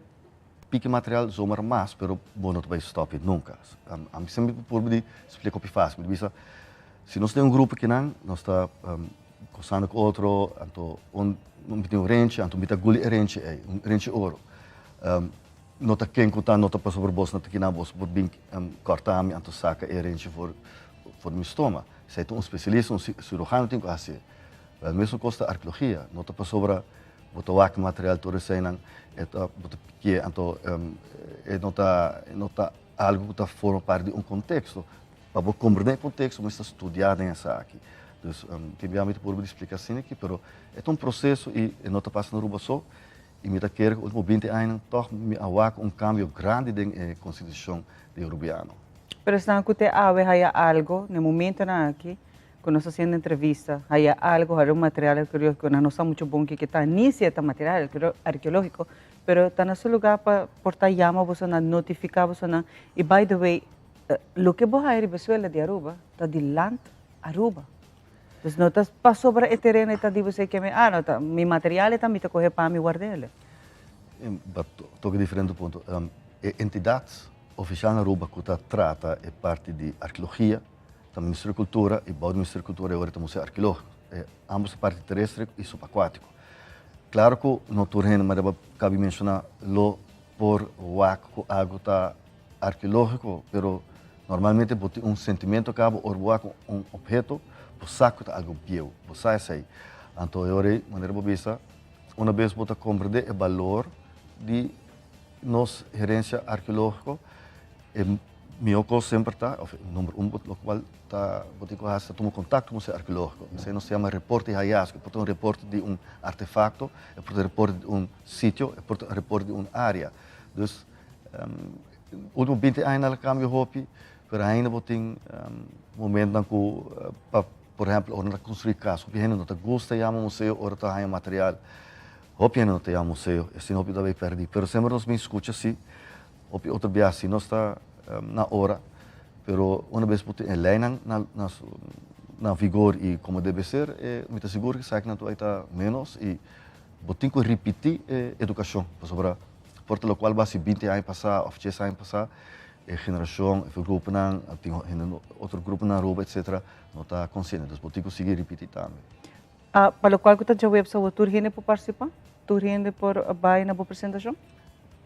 Speaker 24: pique material zomaar mais, pero bom não vai stop nunca. A mim sempre por me explicar o que faz. Se nós temos grupo que não, nós está conversando com outro, então não tem range, então tem guli range ouro. Não está quem contar, não está para sobre bolsa, não está que não bolsa por bem cortar, então saca é range for meu estômago. Se é um especialista, um cirurgião tem que fazer. A mesma coisa da arqueologia, não está para sobre botar o material todo isso não que então não está algo que está forma parte de um contexto. Para compreender o contexto, mas está estudado nessa aqui. Então, obviamente, por explicar assim aqui, mas é um processo e não está passando no Aruba só. E me dá que os 20 anos, toch, me há cambio grande na Constituição de Urubiano.
Speaker 2: Mas não que há algo, no momento aqui, quando nós fazendo entrevista, há algo, há material arqueológico, não está muito bom que está, nem se é material arqueológico, mas está nesse lugar para portar chama, você notificar, você e by the way, o que você vai Venezuela de Aruba, está de land Aruba. Então, não está para sobre o terreno, está de você que não está, meu material está me correr para me guardar ele.
Speaker 24: Toque diferente ponto. Entidades oficiais na Aruba que trata é parte de arqueologia, da Ministério da Cultura e o Ministério da Cultura agora está museu arqueológico. ambos parte terrestre e subaquático. Claro que no terreno, mas cabe mencionar lo por o algo tá arqueológico, pero normalmente tem sentimento que o objeto, por saco tá algo vivo, por sai sei. Então eu maneira vista, uma vez você compreender o valor de nossa gerência arqueológica, meu curso sempre está, número o qual está, você toma contato com o arqueológico. Isso não se chama reporte de hallazgo, é um reporte de artefato, é um reporte de sítio, é um reporte de área. Então, último 20 anos na cambio hopi, mas ainda tem momento que, por exemplo, onde construir casa, hopi ainda não gosta de museu, ou está material, hopi ainda não tem museu, assim hopi também perdi. Mas sempre nos me escuta assim, hopi outra viagem, não está na hora, pero uma vez que tem lei na vigor e como deve ser, muito seguro que sai que não vai estar menos e tem que repetir a educação, por lo qual vai se 20 anos passar, ou 10 anos passar, a geração, o grupo tem outro grupo na Aruba, etc., não está consciente, então tem que seguir repetir também.
Speaker 2: Para o qual você já veio para o tour, gente para participar? Tour gente para vai na boa apresentação?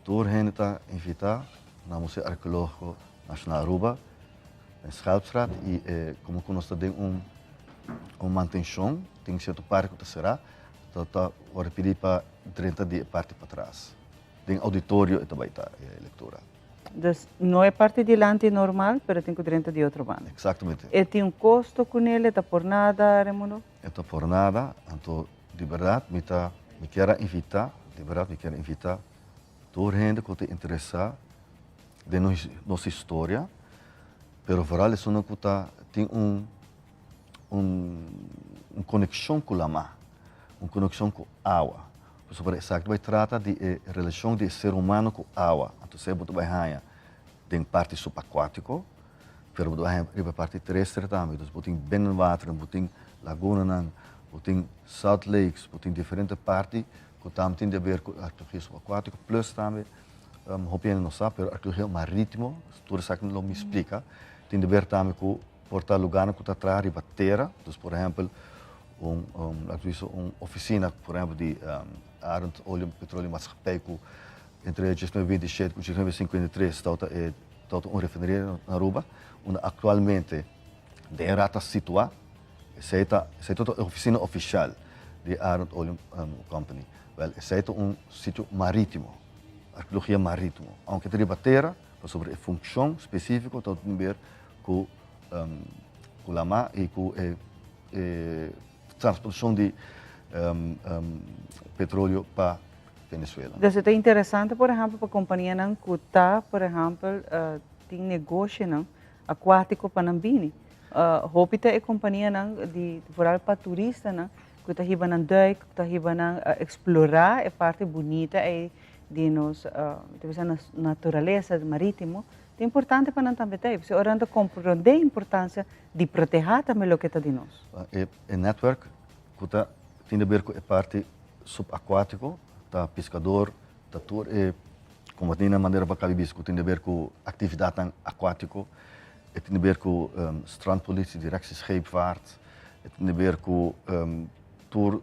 Speaker 24: Tour gente está invitado na Museu Arqueológico Nacional Aruba, em Schelpstraat, e como nós temos manutenção, tem certo parque que será, então vou pedir para 30 dias parte para trás. Tem auditório e também está a leitura.
Speaker 2: Então, não é parte de lante normal, mas tem 30 dias outro bando.
Speaker 24: Exatamente.
Speaker 2: E tem custo com ele, está por nada, Raimundo?
Speaker 24: Está por nada, então, de verdade, me quero invitar, toda gente que te interessa de nossa história, pero vooral is ook dat tem conexão com a mar, conexão com a água. Sobre isso, vai tratar de relação de ser humano com a água. Então, você vai tem parte subaquático, pero vai parte terrestre também. Então, tem binnenwater, tem laguna, tem salt lakes, tem diferentes partes que também tem a ver com a arqueologia subaquática, plus também hopi não sabe, mas arqueologia marítimo, tudo isso que não me explica, tem a ver também com portar lugar que está atrás da terra. Então, por exemplo, uma oficina, por exemplo, de Arend Óleo Petróleo Maatschappij, que entre 1927 e 1953 está refineria na Aruba, onde atualmente está situada, essa é a oficina oficial de Arend Oil Company. Esse é sítio marítimo, arqueologia marítimo. Aunque tem a terra, sobre a função específica, tem a ver com a mar e com a transportação de petróleo para Venezuela.
Speaker 2: Então, é interessante, por exemplo, para a companhia que está, por exemplo, tem negócio aquático para Nambini. Hopita é a companhia de para turistas, que está indo na duik, que está indo explorar a parte bonita de nossa natureza marítima. É importante para nós também ter, porque orando compreender a importância de proteger também o que está de nós.
Speaker 24: O network que tem a ver com a parte subaquática, tá pescador, tá tour, como tem na maneira para cabibis, que tem a ver com atividade aquática, tem a ver com strandpolitie, directiescheepvaart, tem a ver com tour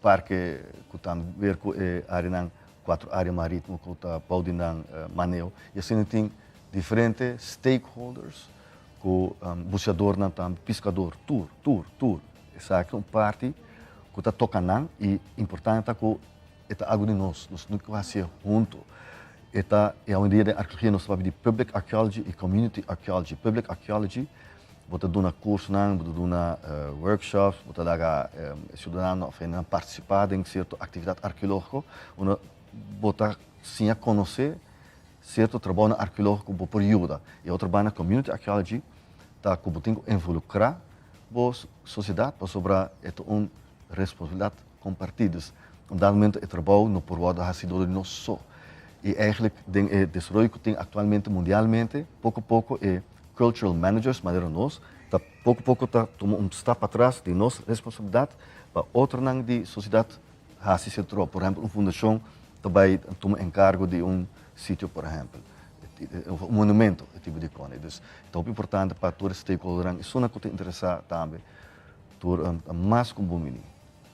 Speaker 24: parque que tem a ver com a área 4 áreas marítimas que está podendo manejo. E assim tem diferentes stakeholders, com buceador, pescador, tour. Essa é uma parte que está tocando e importante é que é algo de nós não fazer junto. É um dia de arqueologia, nós falamos de public archaeology e community archaeology. Public archaeology, você dá curso, você dá workshops, você dá cidadãos a participar de certa atividade arqueológica, onde você sim a conhecer certo trabalho arqueológico por ajuda. E o trabalho na community archaeology está como tem que involucrar a sociedade para sobre uma responsabilidade compartida. Op dat moment het trabalho no por volta da cidade de nós só. E eigenlijk o desenvolvimento que tem atualmente mundialmente, pouco a pouco cultural managers, maneira nós, pouco a pouco tomando stap atrás de nossa responsabilidade para outra de sociedade assim se trou. Por exemplo, uma fundação também toma encargo de sítio, por exemplo, monumento, tipo de coisa. Então, é importante para todos os stakeholders, isso é o que te interessa também. cultura mais com bom.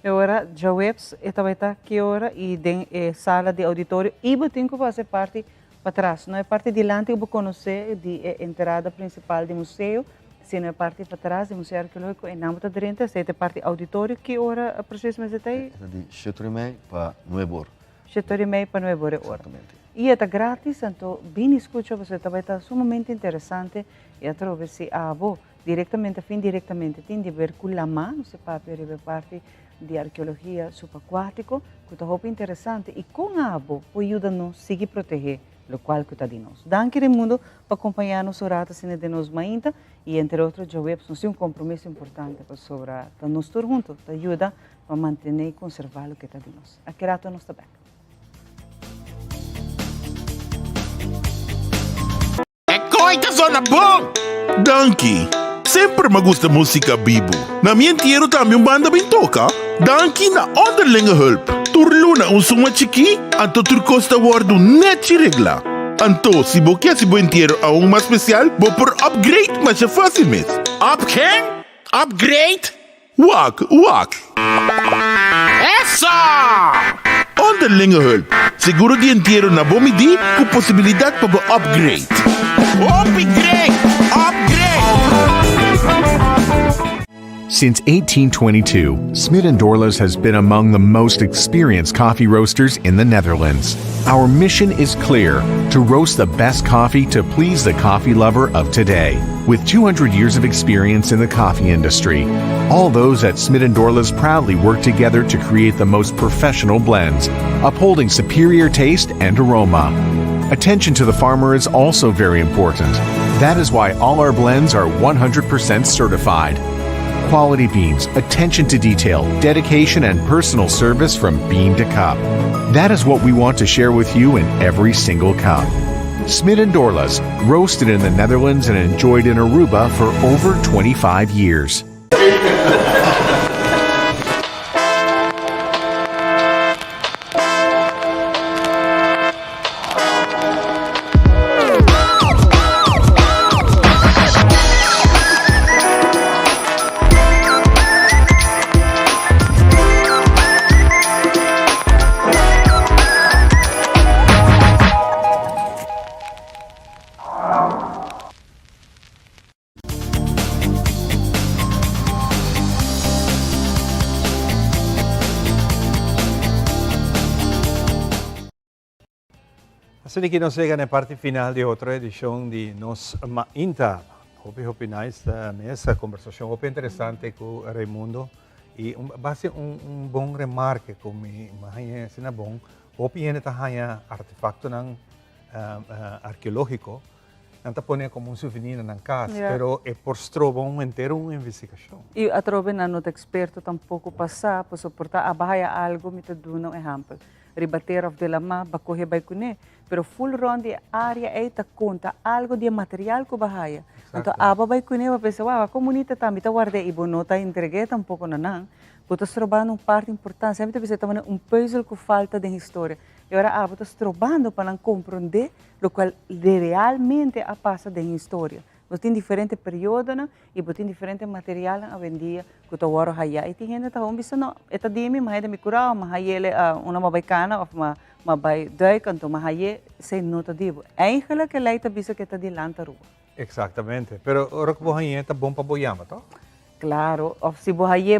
Speaker 2: Agora, já webs, vai estar que hora e tem sala de auditório e tem que fazer parte para trás. Não é parte de lá que eu vou conhecer de entrada principal do museu, se não é parte para trás do museu arqueológico em Nambuta Drenta, se é parte auditório, que hora a processo mais até?
Speaker 24: É de 7h30 para 9h.
Speaker 2: 7h30 para 9h. Exatamente. E é grátis, então, bem escuta, você vai estar sumamente interessante e a trovar se diretamente, indiretamente, tem de ver com a mão, não se pode ver parte de arqueologia subaquático, que está muito interessante e com a abo pode ajudar-nos a seguir proteger o qual que está de nós. Danke mundo para acompanhar-nos orata sine de nós mainta e entre outros já webs nós temos compromisso importante para sobre nós todos juntos, te ajuda a manter e conservar o que está de nós. Aqui rato nós está back.
Speaker 4: Coita zona bom! Danke! Sempre me gusta música bibo. Na minha inteiro também banda bem toca. Danke na onderlinge hulp. Turluna suma chiqui, anto turcosta wardu net regla. Anto, se bo quer se bo inteiro a mais especial, bo por upgrade, mas é fácil mesmo. Up quem? Upgrade? Wak. Essa! Onderlinge hulp. Seguro de inteiro na bom midi, com possibilidade para bo upgrade.
Speaker 6: Since 1822, Smit & Dorlas has been among the most experienced coffee roasters in the Netherlands. Our mission is clear: to roast the best coffee to please the coffee lover of today. With 200 years of experience in the coffee industry, all those at Smit & Dorlas proudly work together to create the most professional blends, upholding superior taste and aroma. Attention to the farmer is also very important. That is why all our blends are 100% certified. Quality beans, attention to detail, dedication, and personal service from bean to cup. That is what we want to share with you in every single cup. Smit & Dorlas, roasted in the Netherlands and enjoyed in Aruba for over 25 years.
Speaker 3: Assim que nos chega na parte final de outra edição de Nos Mainta. Hope nice essa conversação, hope interessante com Raimundo e vai ser bom remarque com me sina bom. Hope yun hanya artefacto ng arqueológico. Nanta pone como souvenir ng casa, pero é por strobong inteiro uma investigação.
Speaker 2: E a trove na nota experto tampouco passar para suportar a bahaya algo me te duna um exemplo. Ribater of de la ma bakohe bay kune pero full round de área é ta conta algo de material ko bahaya então aba bay kune va pensa wa comunita também ta guarde e bonota entregue tampouco nanang puta strobando parte importante sempre pensa também puzzle com falta de história e agora aba ta strobando para compreender lo qual realmente a passa de história. Nós temos diferentes períodos e temos diferentes materiais a vender que tu agora haya. E tem gente que está não, esta dimi mas me curau, mas ele uma mabaicana ou uma bai doi canto, mas aí sem nota dibo. É aquela que leita bisa que está de lanta rua.
Speaker 3: Exatamente. Pero ora que bohaye está bom para boiama, tá?
Speaker 2: Claro, ou se bohaye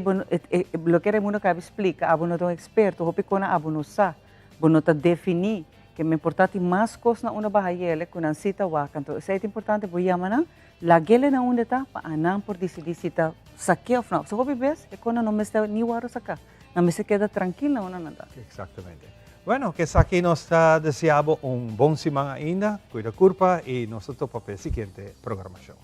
Speaker 2: lo que Raimundo acaba explica, abo não tão experto, hope kona abo não sa, bono ta definir que me importante mais coisas na una bahayele com a cita wakanto. Isso é importante boiama na lagele na onde está para anam por decidir se está saque ou não. Se hope bes, é quando não me está ni waro saca, não me se queda tranquila una nada.
Speaker 3: Exatamente. Bueno, que aqui nós está deseando bom semana ainda, cuida curva e nós estamos para a seguinte programação.